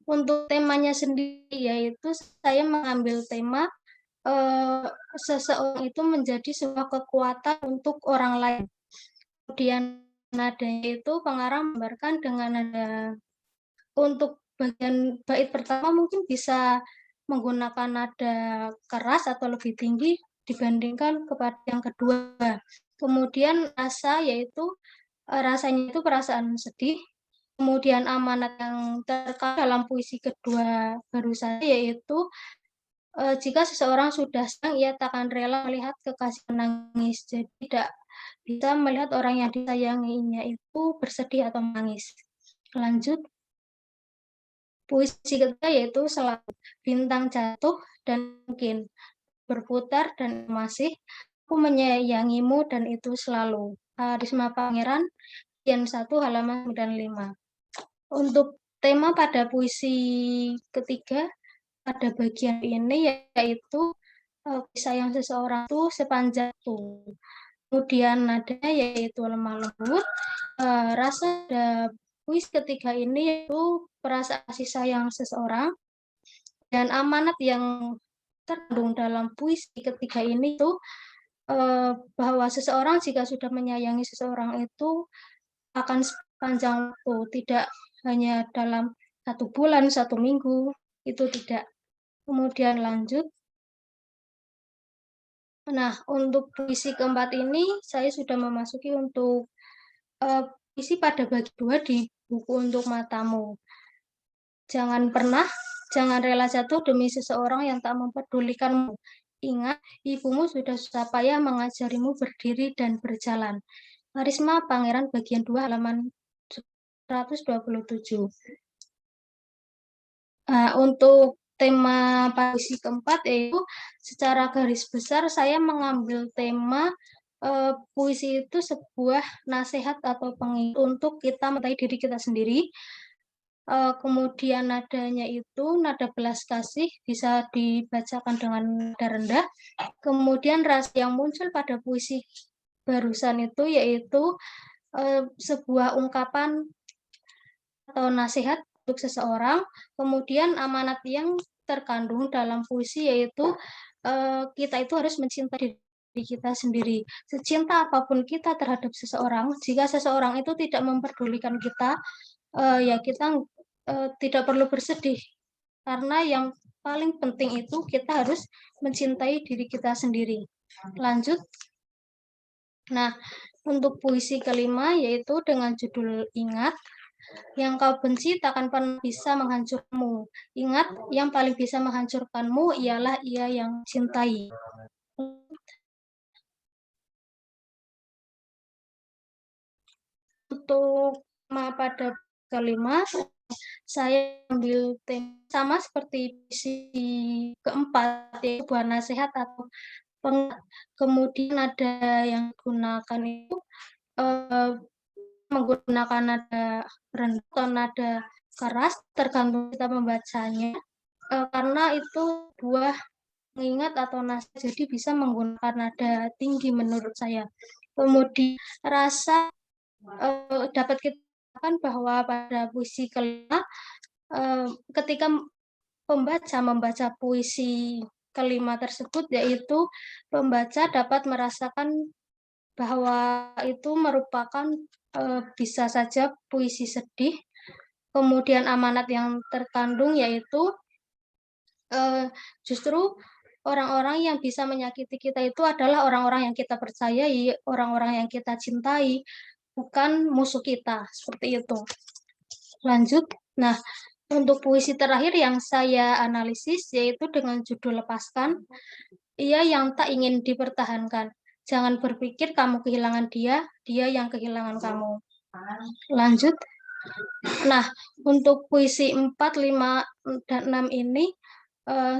Untuk temanya sendiri, yaitu saya mengambil tema seseorang itu menjadi sebuah kekuatan untuk orang lain. Kemudian nadanya itu pengarang menggambarkan dengan nada untuk bagian bait pertama mungkin bisa menggunakan nada keras atau lebih tinggi dibandingkan kepada yang kedua. Kemudian rasanya itu perasaan sedih. Kemudian amanat yang terkandung dalam puisi kedua baru saja yaitu jika seseorang sudah sayang, ia tak akan rela melihat kekasih menangis. Jadi tidak bisa melihat orang yang disayanginya itu bersedih atau menangis. Lanjut. Puisi ketiga yaitu Selalu. Bintang jatuh dan mungkin berputar dan masih aku menyayangimu dan itu selalu. Karisma Pangeran, bagian 1, halaman 95. Untuk tema pada puisi ketiga, pada bagian ini yaitu kisah yang seseorang itu sepanjang itu. Kemudian nadanya yaitu lemah lembut. Rasa pada puisi ketiga ini yaitu perasaan kasih sayang seseorang. Dan amanat yang terkandung dalam puisi ketiga ini itu bahwa seseorang jika sudah menyayangi seseorang itu akan sepanjang waktu, tidak hanya dalam 1 bulan, 1 minggu, itu tidak. Kemudian lanjut. Nah, untuk puisi keempat ini saya sudah memasuki untuk puisi pada bagi 2 di buku Untuk Matamu. Jangan rela jatuh demi seseorang yang tak mempedulikanmu. Ingat, ibumu sudah susah payah mengajarimu berdiri dan berjalan. Karisma Pangeran bagian 2 halaman 127. Untuk tema puisi keempat yaitu secara garis besar saya mengambil tema puisi itu sebuah nasihat atau pengingat untuk kita mencintai diri kita sendiri. Kemudian nadanya itu nada belas kasih bisa dibacakan dengan nada rendah. Kemudian rasa yang muncul pada puisi barusan itu yaitu sebuah ungkapan atau nasihat untuk seseorang. Kemudian amanat yang terkandung dalam puisi yaitu kita itu harus mencintai diri kita sendiri. Secinta apapun kita terhadap seseorang, jika seseorang itu tidak memperdulikan kita, ya kita tidak perlu bersedih. Karena yang paling penting itu kita harus mencintai diri kita sendiri. Lanjut. Nah, untuk puisi kelima yaitu dengan judul Ingat. Yang kau benci takkan pernah bisa menghancurkanmu. Ingat, yang paling bisa menghancurkanmu ialah ia yang cintai. Untuk tema pada kelima, saya ambil tema sama seperti puisi keempat, yaitu sebuah nasihat atau kemudian ada yang digunakan itu menggunakan nada rendah atau nada keras tergantung kita membacanya karena itu buah mengingat atau nasihat jadi bisa menggunakan nada tinggi menurut saya. Kemudian rasa dapat kita katakan bahwa pada puisi kelima ketika pembaca membaca puisi kelima tersebut, yaitu pembaca dapat merasakan bahwa itu merupakan bisa saja puisi sedih. Kemudian amanat yang terkandung yaitu justru orang-orang yang bisa menyakiti kita itu adalah orang-orang yang kita percayai, orang-orang yang kita cintai, bukan musuh kita, seperti itu. Lanjut. Nah, untuk puisi terakhir yang saya analisis yaitu dengan judul Lepaskan, ia yang tak ingin dipertahankan. Jangan berpikir kamu kehilangan dia, dia yang kehilangan kamu. Lanjut. Nah, untuk puisi 4, 5, dan 6 ini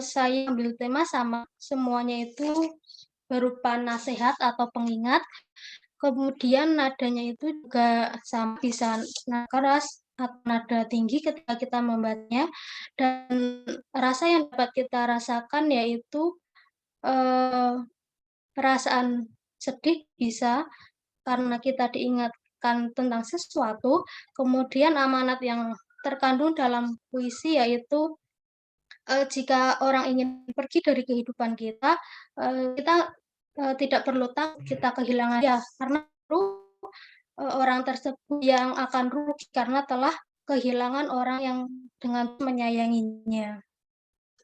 saya ambil tema sama, semuanya itu berupa nasihat atau pengingat. Kemudian nadanya itu juga sama, bisa nada keras atau nada tinggi ketika kita membacanya. Dan rasa yang dapat kita rasakan yaitu perasaan sedih bisa karena kita diingatkan tentang sesuatu. Kemudian amanat yang terkandung dalam puisi yaitu jika orang ingin pergi dari kehidupan kita, kita tidak perlu takut kita kehilangan dia, karena orang tersebut yang akan rugi karena telah kehilangan orang yang dengan menyayanginya.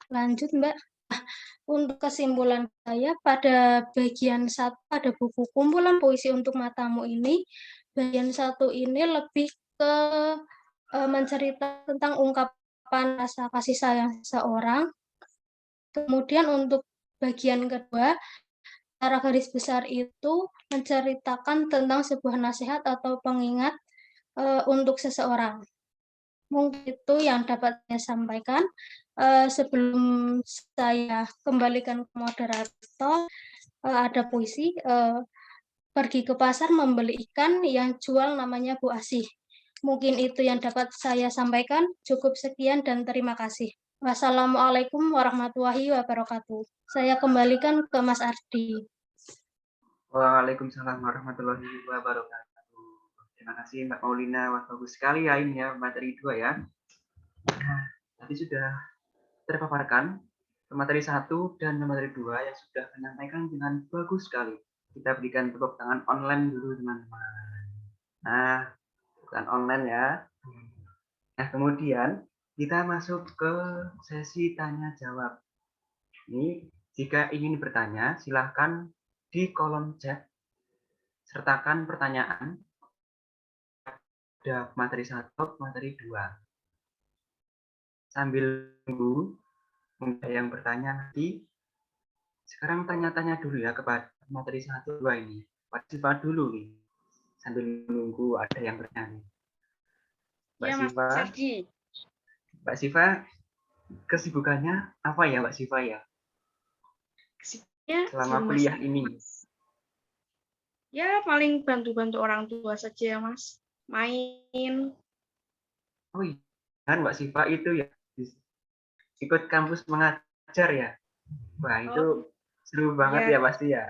Lanjut, Mbak. Untuk kesimpulan saya, pada bagian 1 ada buku kumpulan puisi untuk matamu ini, bagian 1 ini lebih ke menceritakan tentang ungkapan rasa kasih sayang seseorang. Kemudian untuk bagian kedua, secara garis besar itu menceritakan tentang sebuah nasihat atau pengingat untuk seseorang. Mungkin itu yang dapat saya sampaikan. Sebelum saya kembalikan ke moderator, ada puisi, pergi ke pasar membeli ikan yang jual namanya Bu Asih. Mungkin itu yang dapat saya sampaikan. Cukup sekian dan terima kasih. Wassalamualaikum warahmatullahi wabarakatuh. Saya kembalikan ke Mas Ardi. Waalaikumsalam warahmatullahi wabarakatuh. Terima kasih Mbak Maulina, wah bagus sekali ya ini ya materi 2 ya. Nah, tadi sudah terpaparkan materi 1 dan materi 2 yang sudah menyampaikan dengan bagus sekali. Kita berikan tepuk tangan online dulu teman-teman. Nah, bukan online ya. Nah, kemudian kita masuk ke sesi tanya jawab. Ini jika ingin bertanya, silahkan di kolom chat sertakan pertanyaan pada materi 1, materi 2. Sambil tunggu ada yang bertanya nanti. Sekarang tanya-tanya dulu ya kepada materi 1, 2 ini. Partisipasi dulu nih. Sambil menunggu ada yang bertanya. Mbak Ya, Mas Siva. Ardi. Mbak Siva, kesibukannya apa ya Mbak Siva ya? Ya, Selama kuliah ini. Ya, paling bantu-bantu orang tua saja, Mas. Main. Oh iya, kan Mbak Siva itu ya ikut kampus mengajar ya? Wah, itu seru banget ya pasti ya?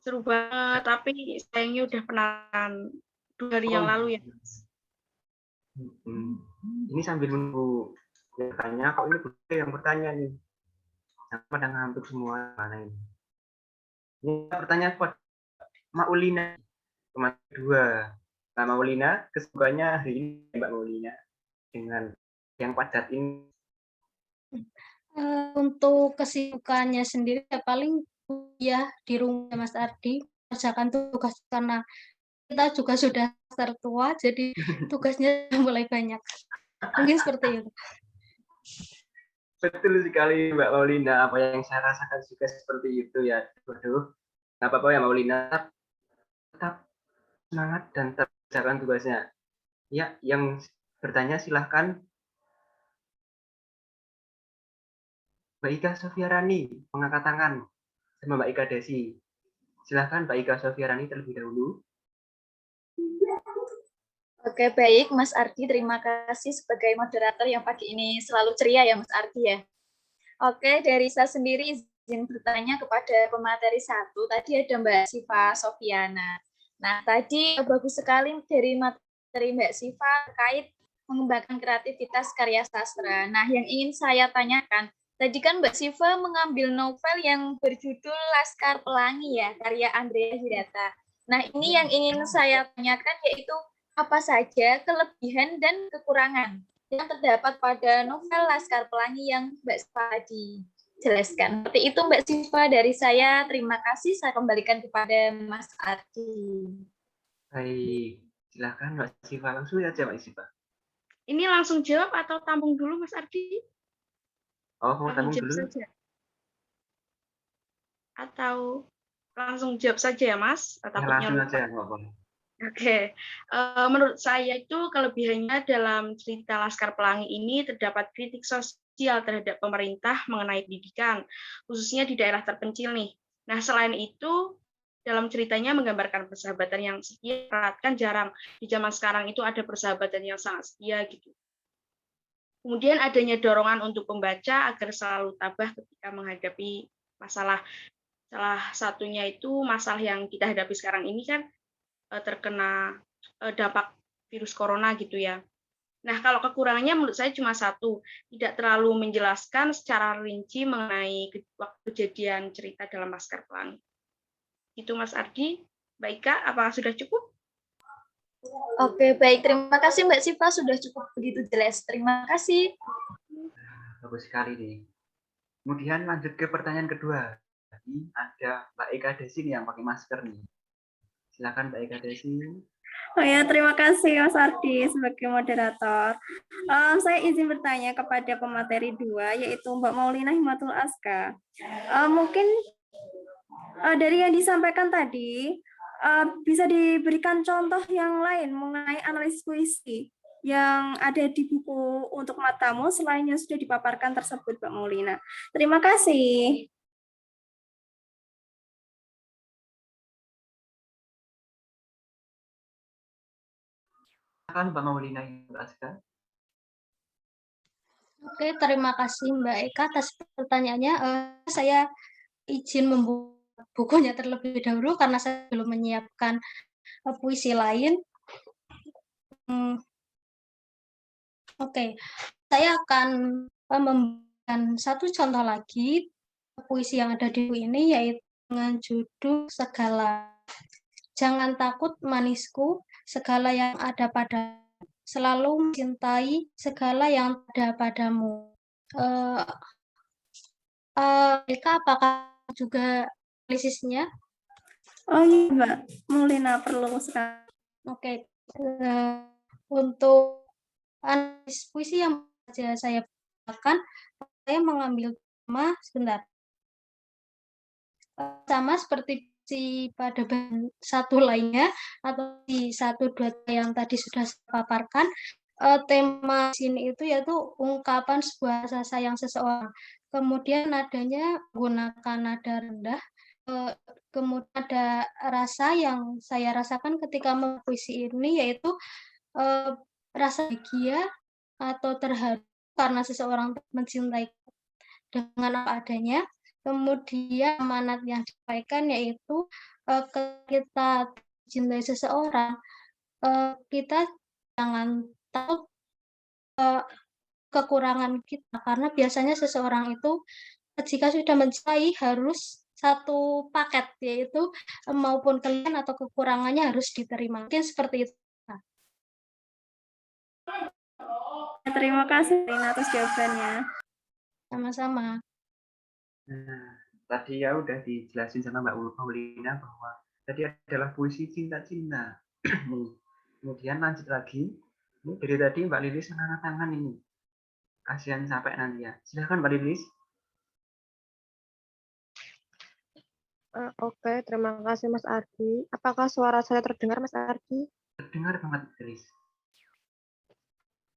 Seru banget, tapi sayangnya udah penahan 2 hari yang lalu ya. Ini sambil menunggu bertanya, kok ini bukti yang bertanya nih. Pada ngantuk semua mana ini. Ini pertanyaan buat Maulina, kelas 2. Nah, Maulina, kesibukannya hari ini Mbak Maulina dengan yang padat ini. Untuk kesibukannya sendiri ya paling ya di rumah Mas Ardi, kerjakan tugas karena kita juga sudah tertua, jadi tugasnya mulai banyak. Mungkin seperti itu. Betul sekali Mbak Maulina, apa yang saya rasakan juga seperti itu ya. Waduh, nggak apa-apa ya Maulina, tetap semangat dan tetap kerjakan tugasnya. Ya, yang bertanya silahkan. Mbak Ika Sofiarani, mengangkat tangan sama Mbak Ika Desi. Silahkan Mbak Ika Sofiarani terlebih dahulu. Oke, baik Mas Ardi, terima kasih sebagai moderator yang pagi ini selalu ceria ya Mas Ardi ya. Oke, dari saya sendiri izin bertanya kepada pemateri 1, tadi ada Mbak Siva Sofiana. Nah, tadi bagus sekali dari materi Mbak Siva terkait mengembangkan kreativitas karya sastra. Nah, yang ingin saya tanyakan, Tadi kan Mbak Siva mengambil novel yang berjudul Laskar Pelangi ya, karya Andrea Hirata. Nah, ini yang ingin saya tanyakan yaitu apa saja kelebihan dan kekurangan yang terdapat pada novel Laskar Pelangi yang Mbak Siva tadi jelaskan. Seperti itu Mbak Siva dari saya. Terima kasih. Saya kembalikan kepada Mas Ardi. Baik, silakan Mbak Siva, langsung aja Mbak Siva. Ini langsung jawab atau tampung dulu, Mas Ardi? Oh, mau Langsung tampung jawab dulu? saja. Atau langsung jawab saja ya, Mas? Ya, Takutnya langsung lupa. aja, nggak apa-apa. Oke, menurut saya itu kelebihannya dalam cerita Laskar Pelangi ini terdapat kritik sosial terhadap pemerintah mengenai pendidikan, khususnya di daerah terpencil nih. Nah, selain itu, dalam ceritanya menggambarkan persahabatan yang setia, kan jarang. Di zaman sekarang itu ada persahabatan yang sangat setia gitu. Kemudian adanya dorongan untuk pembaca agar selalu tabah ketika menghadapi masalah. Salah satunya itu masalah yang kita hadapi sekarang ini kan terkena dampak virus corona gitu ya. Nah, kalau kekurangannya menurut saya cuma satu, tidak terlalu menjelaskan secara rinci mengenai kejadian cerita dalam Laskar Pelangi. Itu Mas Ardi. Mbak Ika, apakah sudah cukup? Oke, baik. Terima kasih Mbak Siva, sudah cukup begitu jelas. Terima kasih. Bagus sekali nih. Kemudian lanjut ke pertanyaan kedua. Tadi ada Mbak Eka Desi nih yang pakai masker nih. Silakan Mbak Eka Desi. Oh ya, terima kasih Mas Ardi sebagai moderator. Saya izin bertanya kepada pemateri 2, yaitu Mbak Maulina Himatul Aska. Mungkin dari yang disampaikan tadi, bisa diberikan contoh yang lain mengenai analisis puisi yang ada di buku untuk matamu selain yang sudah dipaparkan tersebut, Mbak Maulina. Terima kasih. Silakan Mbak Maulina Himatul Aska. Oke, terima kasih Mbak Eka atas pertanyaannya. Saya izin membuka bukunya terlebih dahulu karena saya belum menyiapkan puisi lain. Oke, saya akan memberikan satu contoh lagi puisi yang ada di buku ini, yaitu dengan judul Segala. Jangan takut manisku, segala yang ada pada selalu mencintai segala yang ada padamu. Eka, apakah juga analisisnya? Oh iya, Mbak Maulina, perlu sekali. Oke, untuk analisis puisi yang saya bacakan, saya mengambil tema sebentar. Sama seperti si pada bagian satu lainnya atau di 1, 2 yang tadi sudah saya paparkan, tema sini itu yaitu ungkapan sebuah rasa sayang seseorang. Kemudian nadanya menggunakan nada rendah. Kemudian ada rasa yang saya rasakan ketika mempuisi ini yaitu rasa bahagia atau terharu karena seseorang mencintai dengan apa adanya. Kemudian amanat yang disampaikan yaitu kita mencintai seseorang, kita jangan takut kekurangan kita, karena biasanya seseorang itu jika sudah mencintai harus satu paket, yaitu maupun kelebihan atau kekurangannya harus diterima. Mungkin seperti itu. Terima kasih atas jawabannya. Sama-sama. Nah, tadi ya udah dijelasin sama Mbak Maulina bahwa tadi adalah puisi cinta-cinta. Kemudian lanjut lagi. Ini dari tadi Mbak Lilis angkat tangan ini. Kasihan sampai nanti ya. Silakan Mbak Lilis. Oke, terima kasih Mas Ardi. Apakah suara saya terdengar Mas Ardi? Terdengar banget, Lilis.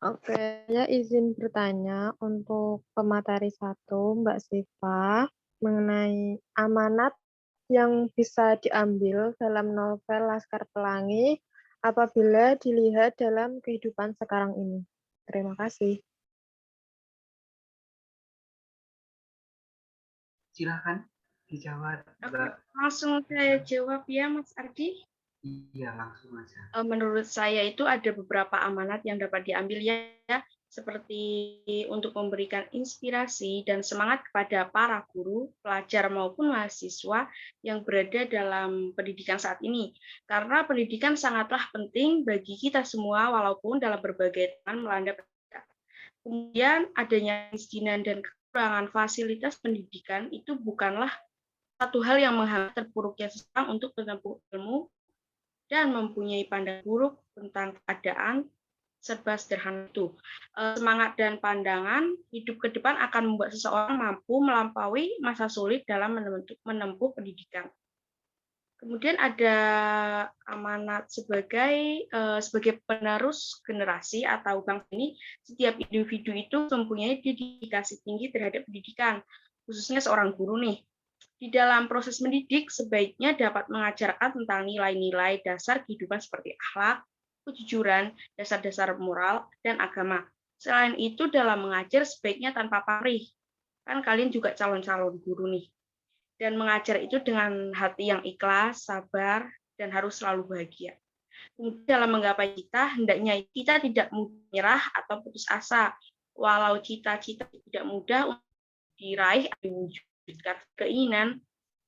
Oke, saya izin bertanya untuk pemateri 1, Mbak Siva, mengenai amanat yang bisa diambil dalam novel Laskar Pelangi apabila dilihat dalam kehidupan sekarang ini. Terima kasih. Silakan dijawab, Mbak. Langsung saya jawab ya, Mas Ardi. Iya, langsung aja. Menurut saya itu ada beberapa amanat yang dapat diambil ya. seperti untuk memberikan inspirasi dan semangat kepada para guru, pelajar maupun mahasiswa yang berada dalam pendidikan saat ini. Karena pendidikan sangatlah penting bagi kita semua walaupun dalam berbagai tantangan melanda pendidikan. Kemudian adanya kemiskinan dan kekurangan fasilitas pendidikan itu bukanlah satu hal yang menghambat terpuruknya seseorang untuk menempuh ilmu dan mempunyai pandangan buruk tentang keadaan serba sederhana itu. Semangat dan pandangan hidup ke depan akan membuat seseorang mampu melampaui masa sulit dalam menempuh pendidikan. Kemudian ada amanat sebagai penerus generasi atau bangsa ini, setiap individu itu mempunyai dedikasi tinggi terhadap pendidikan, khususnya seorang guru nih. Di dalam proses mendidik, sebaiknya dapat mengajarkan tentang nilai-nilai dasar kehidupan seperti akhlak, kejujuran, dasar-dasar moral, dan agama. Selain itu, dalam mengajar sebaiknya tanpa pamrih. Kan kalian juga calon-calon guru nih. Dan mengajar itu dengan hati yang ikhlas, sabar, dan harus selalu bahagia. Kemudian dalam menggapai cita, hendaknya kita tidak menyerah atau putus asa. Walau cita-cita tidak mudah untuk diraih atau diwujudkan keinginan,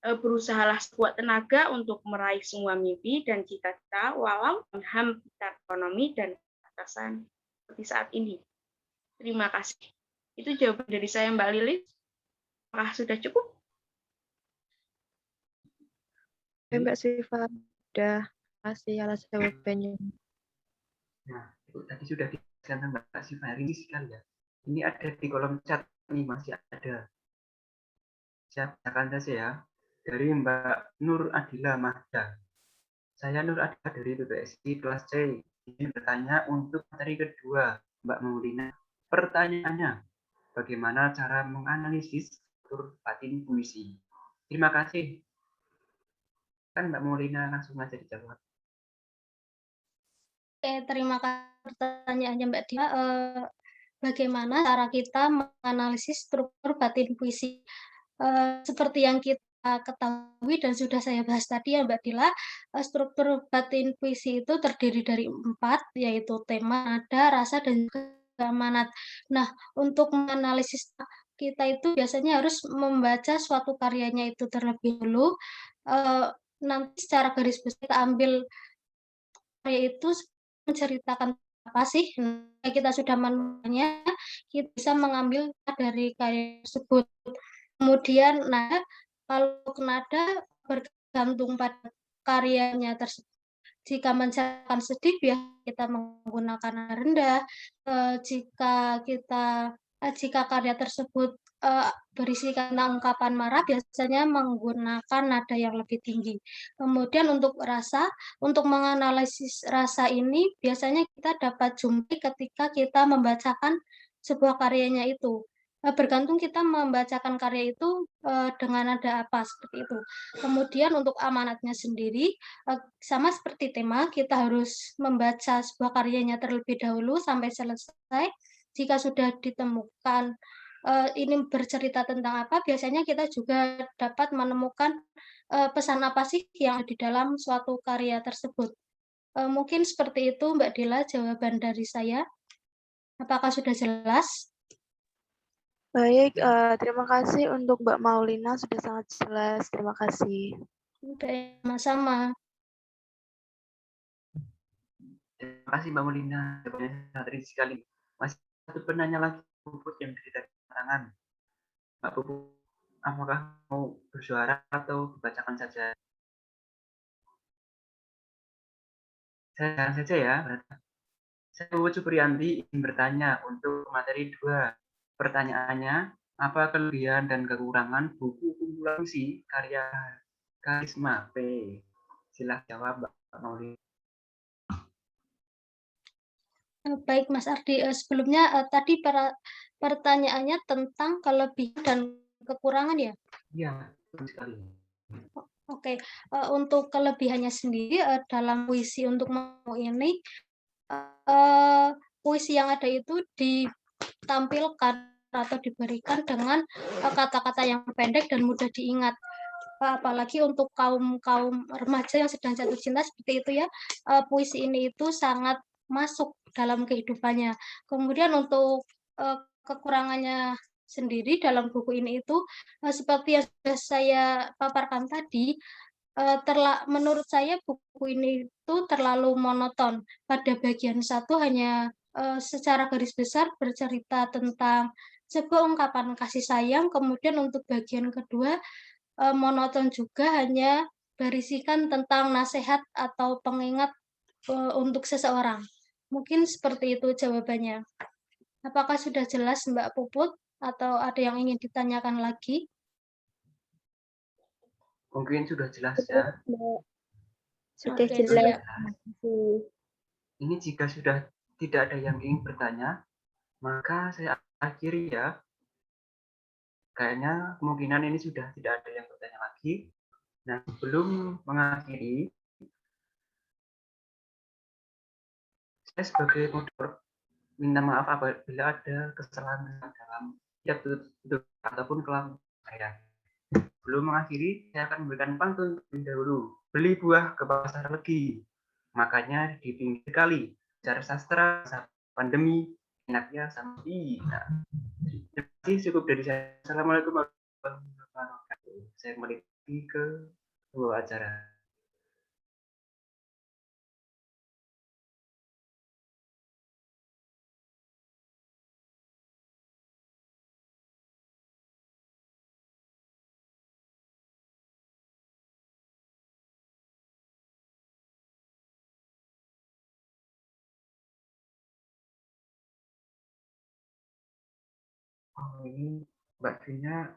berusahalah sekuat tenaga untuk meraih semua mimpi dan cita-cita walau hempitan ekonomi dan batasan seperti saat ini. Terima kasih. Itu jawaban dari saya, Mbak Lilis. Apakah sudah cukup? Mbak Siva, udah kasih alas jawabannya. Nah, itu tadi sudah dijelaskan Mbak Siva, hari ini sekali ya. Ini ada di kolom chat, ini masih ada. Saya bacakan saja ya. Dari Mbak Nur Adila Mahda. Saya Nur Adila dari PPSI kelas C. Ini bertanya untuk materi kedua, Mbak Maulina. Pertanyaannya, bagaimana cara menganalisis struktur batin puisi? Terima kasih. Kan Mbak Maulina langsung aja dijawab. Oke, terima kasih pertanyaannya Mbak Dia. Bagaimana cara kita menganalisis struktur batin puisi? Seperti yang kita ketahui dan sudah saya bahas tadi ya Mbak Dila, struktur batin puisi itu terdiri dari 4, yaitu tema, nada, rasa, dan juga amanat. Nah, untuk menganalisis kita itu biasanya harus membaca suatu karyanya itu terlebih dulu, nanti secara garis besar kita ambil karya itu menceritakan apa sih. Nah, kita sudah menemukannya, kita bisa mengambil dari karya tersebut. Kemudian nada, kalau nada bergantung pada karyanya tersebut. Jika menceritakan sedih, biasanya kita menggunakan nada rendah. Jika karya tersebut berisikan tentang ungkapan marah, biasanya menggunakan nada yang lebih tinggi. Kemudian untuk rasa, untuk menganalisis rasa ini, biasanya kita dapat jumpai ketika kita membacakan sebuah karyanya itu. Bergantung kita membacakan karya itu dengan nada apa, seperti itu. Kemudian untuk amanatnya sendiri, sama seperti tema, kita harus membaca sebuah karyanya terlebih dahulu sampai selesai. Jika sudah ditemukan ini bercerita tentang apa, biasanya kita juga dapat menemukan pesan apa sih yang ada di dalam suatu karya tersebut. Mungkin seperti itu Mbak Dila jawaban dari saya. Apakah sudah jelas? Baik, terima kasih untuk Mbak Maulina, sudah sangat jelas. Terima kasih. Sudah, sama-sama. Terima kasih Mbak Maulina, jawabannya sangat rinci sekali. Masih satu penanya lagi, Puput yang dari tangan. Mbak Puput, apakah mau bersuara atau dibacakan saja? Saya saja ya. Saya Puput Supriyanti ingin bertanya untuk materi 2. Pertanyaannya, apa kelebihan dan kekurangan buku kumpulan puisi karya Karisma P? Silahkan jawab Mbak Maulina. Baik Mas Ardi, sebelumnya tadi pertanyaannya tentang kelebihan dan kekurangan ya? Iya, betul sekali. Oke, untuk kelebihannya sendiri dalam puisi untuk mau ini, puisi yang ada itu ditampilkan atau diberikan dengan kata-kata yang pendek dan mudah diingat. Apalagi untuk kaum remaja yang sedang jatuh cinta seperti itu ya, puisi ini itu sangat masuk dalam kehidupannya. Kemudian untuk kekurangannya sendiri dalam buku ini itu seperti yang sudah saya paparkan tadi, menurut saya buku ini itu terlalu monoton. Pada bagian satu hanya secara garis besar bercerita tentang sebuah ungkapan kasih sayang, kemudian untuk bagian kedua monoton juga, hanya berisikan tentang nasihat atau pengingat untuk seseorang. Mungkin seperti itu jawabannya. Apakah sudah jelas Mbak Puput atau ada yang ingin ditanyakan lagi? Mungkin sudah jelas ya. Sudah Oke, jelas. siap. Ini jika sudah tidak ada yang ingin bertanya, maka saya akhiri ya. Kayaknya kemungkinan ini sudah tidak ada yang bertanya lagi. Nah, sebelum mengakhiri, saya sebagai moderator minta maaf apabila ada kesalahan dalam tutur ataupun kelakuan saya. Sebelum mengakhiri, saya akan memberikan pantun terlebih dahulu. Beli buah ke pasar legi, makanya di pinggir kali. Cara sastra, pandemi, enaknya sampai. Nah, terima kasih, cukup dari saya. Assalamualaikum warahmatullahi wabarakatuh. Saya kembali ke sebuah acara. Oh, ini Mbak Vina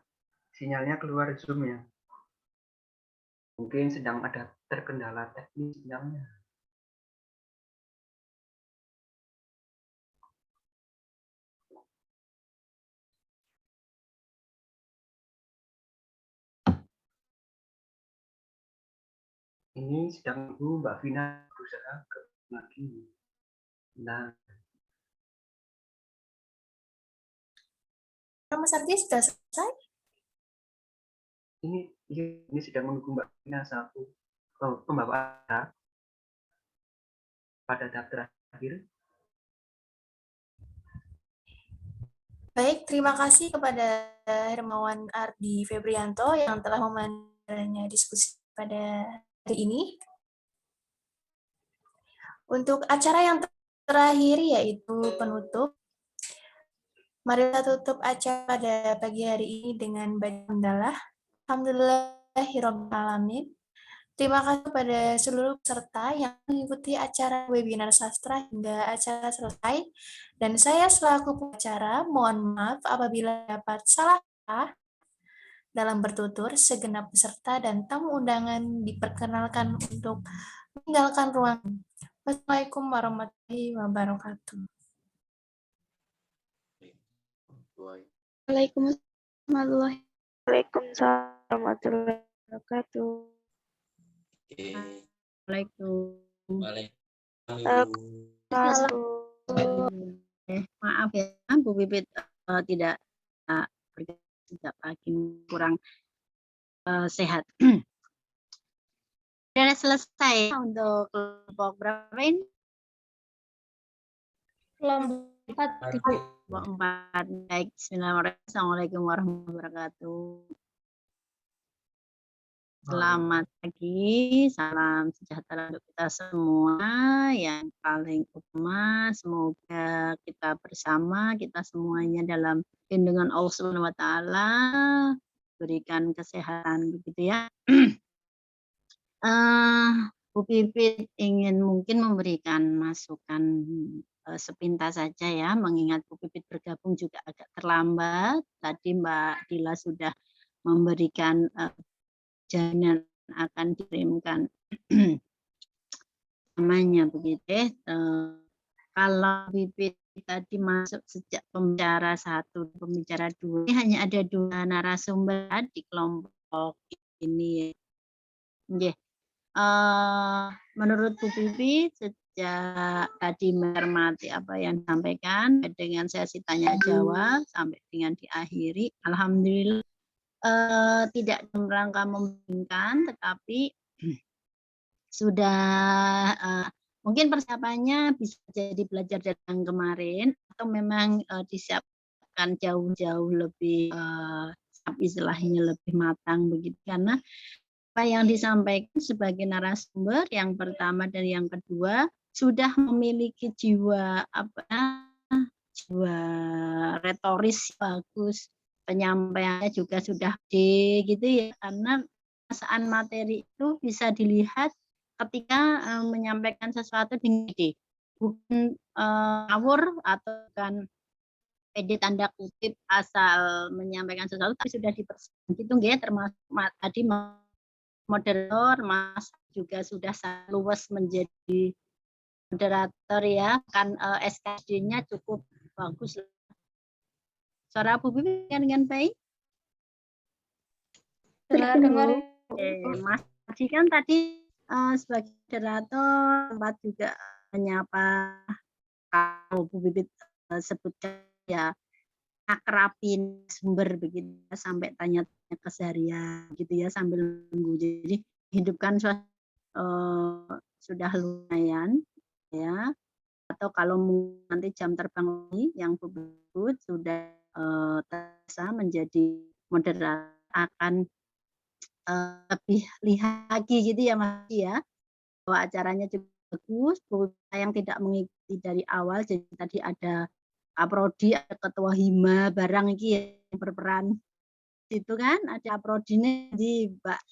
sinyalnya keluar Zoom ya. Mungkin sedang ada terkendala teknis sinyalnya. Ini sedang Mbak Vina berusaha ke lagi. Nah, Mas Ardi sudah selesai? ini sedang menunggu Mbak Vina satu pembawa acara pada tahap terakhir. Baik, terima kasih kepada Hermawan Ardi Febrianto yang telah memandunya diskusi pada hari ini. Untuk acara yang terakhir yaitu penutup, mari kita tutup acara pada pagi hari ini dengan baca hamdalah. Alhamdulillahirabbil alamin. Terima kasih kepada seluruh peserta yang mengikuti acara webinar sastra hingga acara selesai. Dan saya selaku pengacara mohon maaf apabila dapat salah dalam bertutur. Segenap peserta dan tamu undangan diperkenalkan untuk meninggalkan ruangan. Wassalamualaikum warahmatullahi wabarakatuh. Waalaikumsalam. Waalaikumsalam warahmatullahi wabarakatuh. Maaf ya, Bu Bibit tidak sejak pagi kurang sehat. Sudah selesai untuk kelompok berapa ini? Kelompok 4. Baik, bismillahirrahmanirrahim. Assalamualaikum warahmatullahi wabarakatuh. Selamat pagi, salam sejahtera untuk kita semua. Yang paling utama, semoga kita bersama, kita semuanya dalam lindungan Allah Subhanahu wa Ta'ala, berikan kesehatan, begitu ya. Bu Pipit ingin mungkin memberikan masukan sepintas saja ya, mengingat Bu Pipit bergabung juga agak terlambat. Tadi Mbak Dila sudah memberikan jaminan akan dikirimkan namanya begitu. Kalau Bibit tadi masuk sejak pembicara 1, pembicara 2, ini hanya ada 2 narasumber di kelompok ini. Menurut Bu Bibi sejak tadi mencermati apa yang disampaikan dengan sesi tanya jawab sampai dengan diakhiri, alhamdulillah tidak dalam rangka membingungkan, tetapi sudah Mungkin persiapannya bisa jadi belajar dari yang kemarin atau memang disiapkan jauh-jauh lebih istilahnya lebih matang begitu, karena apa yang disampaikan sebagai narasumber yang pertama dan yang kedua sudah memiliki jiwa jiwa retoris bagus, penyampaiannya juga sudah gitu ya, karena perasaan materi itu bisa dilihat ketika menyampaikan sesuatu dengan ide, bukan ngawur atau bukan pede tanda kutip asal menyampaikan sesuatu tapi sudah dipersiapkan gitu ya, termasuk tadi moderator Mas juga sudah luwes menjadi moderator ya, kan SKD-nya cukup bagus. Suara Bu Bibi dengan baik? Dengar. Mas Haji kan tadi sebagai moderator sempat juga menyapa kalau Bu Bibit sebutkan ya akrabin sumber begitu sampai tanya-tanya keseharian gitu ya sambil nunggu. Jadi hidupkan sudah lumayan ya. Atau kalau nanti jam terbang yang Bu Bibit sudah terasa menjadi moderator akan lebih lihat lagi gitu ya Mas ya, bahwa acaranya juga bagus, yang tidak mengikuti dari awal, jadi tadi ada Kaprodi, ada Ketua Hima, barang ini yang berperan itu kan, ada Kaprodinya di Mbak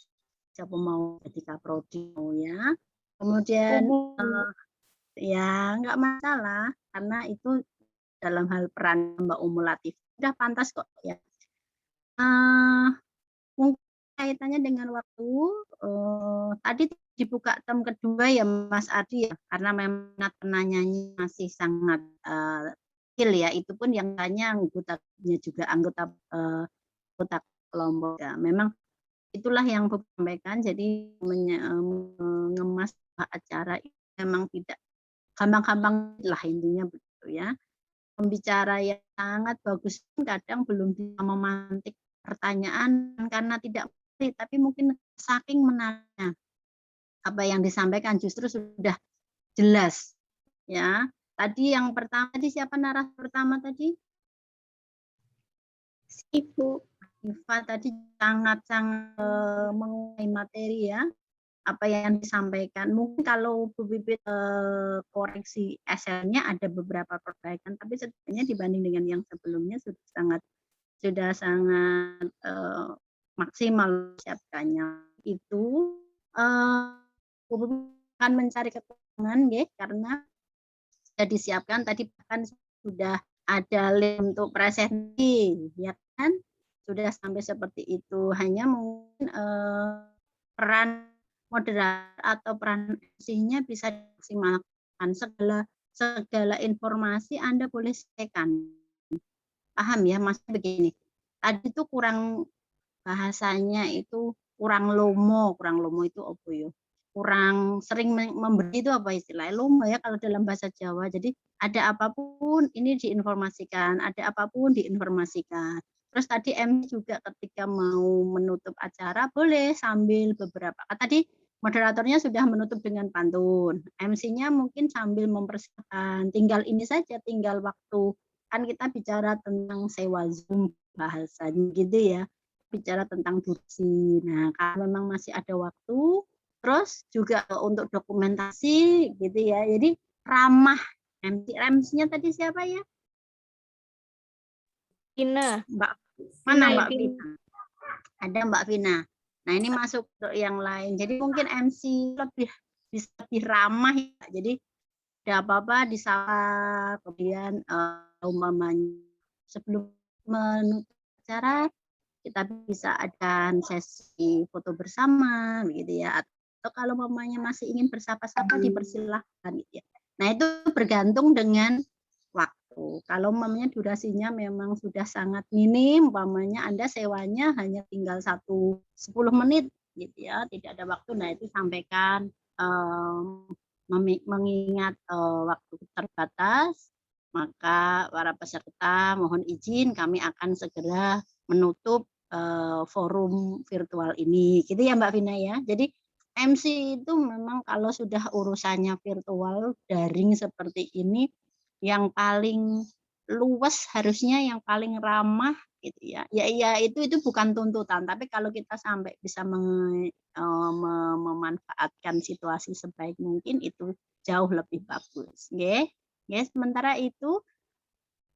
siapa mau jadi Kaprodi mau ya, kemudian ya nggak masalah karena itu dalam hal peran Mbak Umulatif udah pantas kok ya. Mungkin kaitannya dengan waktu, tadi dibuka term kedua ya Mas Adi ya, karena memang penanyanya masih sangat kecil ya, itu pun yang tanya anggotanya juga anggota kelompok ya. Memang itulah yang Bu sampaikan, jadi mengemas acara itu memang tidak gampang-gampang lah intinya begitu ya. Pembicara yang sangat bagus kadang belum bisa memantik pertanyaan karena tidak mengerti, tapi mungkin saking menariknya apa yang disampaikan justru sudah jelas ya. Tadi yang pertama tadi siapa narasumber pertama tadi? Ibu Iva tadi sangat-sangat menguasai materi ya apa yang disampaikan. Mungkin kalau Bu Bibit koreksi SL-nya ada beberapa perbaikan, tapi sebenarnya dibanding dengan yang sebelumnya sudah sangat maksimal siapkannya. Itu Bu Bibit akan mencari keterangan ya, karena sudah disiapkan tadi, bahkan sudah ada link untuk presentasi ya kan, sudah sampai seperti itu. Hanya mungkin peran moderator atau peran MC-nya bisa dimaksimalkan, segala informasi Anda boleh sampaikan. Paham ya Mas, begini. Tadi itu kurang bahasanya itu kurang lomo itu apa ya? Kurang sering memberi itu apa istilahnya? Lomo ya kalau dalam bahasa Jawa. Jadi ada apapun ini diinformasikan, ada apapun diinformasikan. Terus tadi MC juga ketika mau menutup acara boleh sambil beberapa. Tadi moderatornya sudah menutup dengan pantun. MC-nya mungkin sambil mempersiapkan. Tinggal ini saja, tinggal waktu. Kan kita bicara tentang sewa Zoom bahasanya gitu ya. Bicara tentang durasi. Nah, kalau memang masih ada waktu, terus juga untuk dokumentasi gitu ya. Jadi ramah. MC-nya tadi siapa ya? Vina. Mbak mana Mbak Vina? Ada Mbak Vina. Nah, ini masuk ke yang lain. Jadi mungkin MC bisa lebih ramah ya. Jadi ada apa-apa disapa, kemudian umpamanya sebelum menutup acara kita bisa adakan sesi foto bersama begitu ya. Atau kalau umpamanya masih ingin bersapa-sapa dipersilahkan gitu ya. Nah, itu bergantung dengan waktu. Kalau umpamanya durasinya memang sudah sangat minim, umpamanya Anda sewanya hanya tinggal 10 menit gitu ya, tidak ada waktu. Nah, itu sampaikan mengingat waktu terbatas, maka para peserta mohon izin kami akan segera menutup forum virtual ini. Gitu ya Mbak Vina ya. Jadi MC itu memang kalau sudah urusannya virtual daring seperti ini, yang paling luas harusnya yang paling ramah gitu ya. Ya itu bukan tuntutan, tapi kalau kita sampai bisa memanfaatkan situasi sebaik mungkin itu jauh lebih bagus. Nggih. Nggih, sementara itu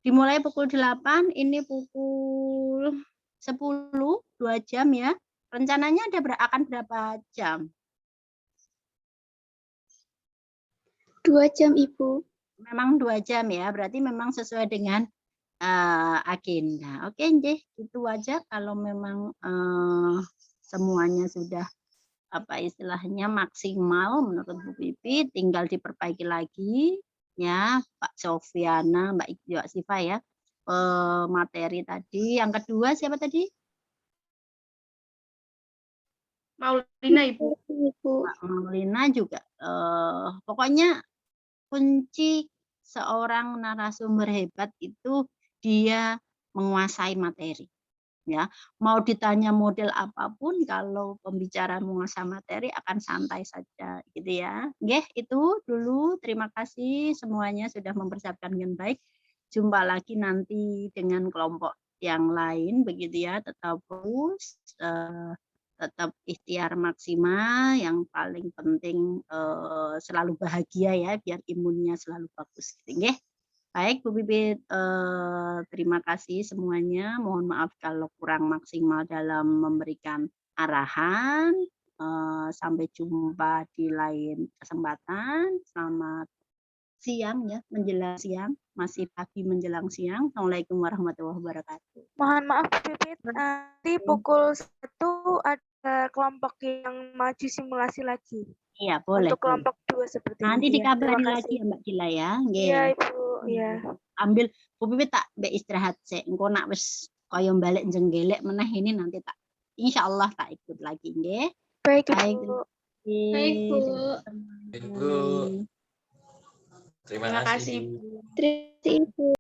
dimulai pukul 8, ini pukul 10, 2 jam ya. Rencananya akan berapa jam? 2 jam, Ibu. Memang 2 jam ya, berarti memang sesuai dengan agenda. Oke, nggih, itu aja kalau memang semuanya sudah apa istilahnya maksimal menurut Bu Pipit, tinggal diperbaiki lagi ya, Pak Sofiana, Mbak Siva ya. Materi tadi, yang kedua siapa tadi? Maulina, Ibu. Mbak Maulina juga. Pokoknya kunci seorang narasumber hebat itu dia menguasai materi. Ya, mau ditanya model apapun, kalau pembicara menguasai materi akan santai saja, gitu ya. Nggih, itu dulu. Terima kasih semuanya sudah mempersiapkan dengan baik. Jumpa lagi nanti dengan kelompok yang lain, begitu ya. Tetap terus, tetap ikhtiar maksimal. Yang paling penting selalu bahagia ya, biar imunnya selalu bagus. Gitu, nggih. Baik, Bu Pipit, terima kasih semuanya. Mohon maaf kalau kurang maksimal dalam memberikan arahan. Sampai jumpa di lain kesempatan. Selamat siang ya, menjelang siang. Masih pagi menjelang siang. Assalamualaikum warahmatullahi wabarakatuh. Mohon maaf, Bu Pipit, nanti pukul 1 ada kelompok yang maju simulasi lagi. Iya, boleh. Untuk kelompok 2 seperti nanti ini. dikabari Terima lagi kasih. ya Mbak Gila ya. Iya, Ibu. Iya. Ambil Bu Pipit tak mbak istirahat sih. Engko nak wis kaya balik jenggelek meneh ini nanti tak insyaallah tak ikut lagi nggih. Baik, Baik. Ibu. Baik, Bu. Ibu. Terima kasih. Ibu. Terima kasih, Ibu.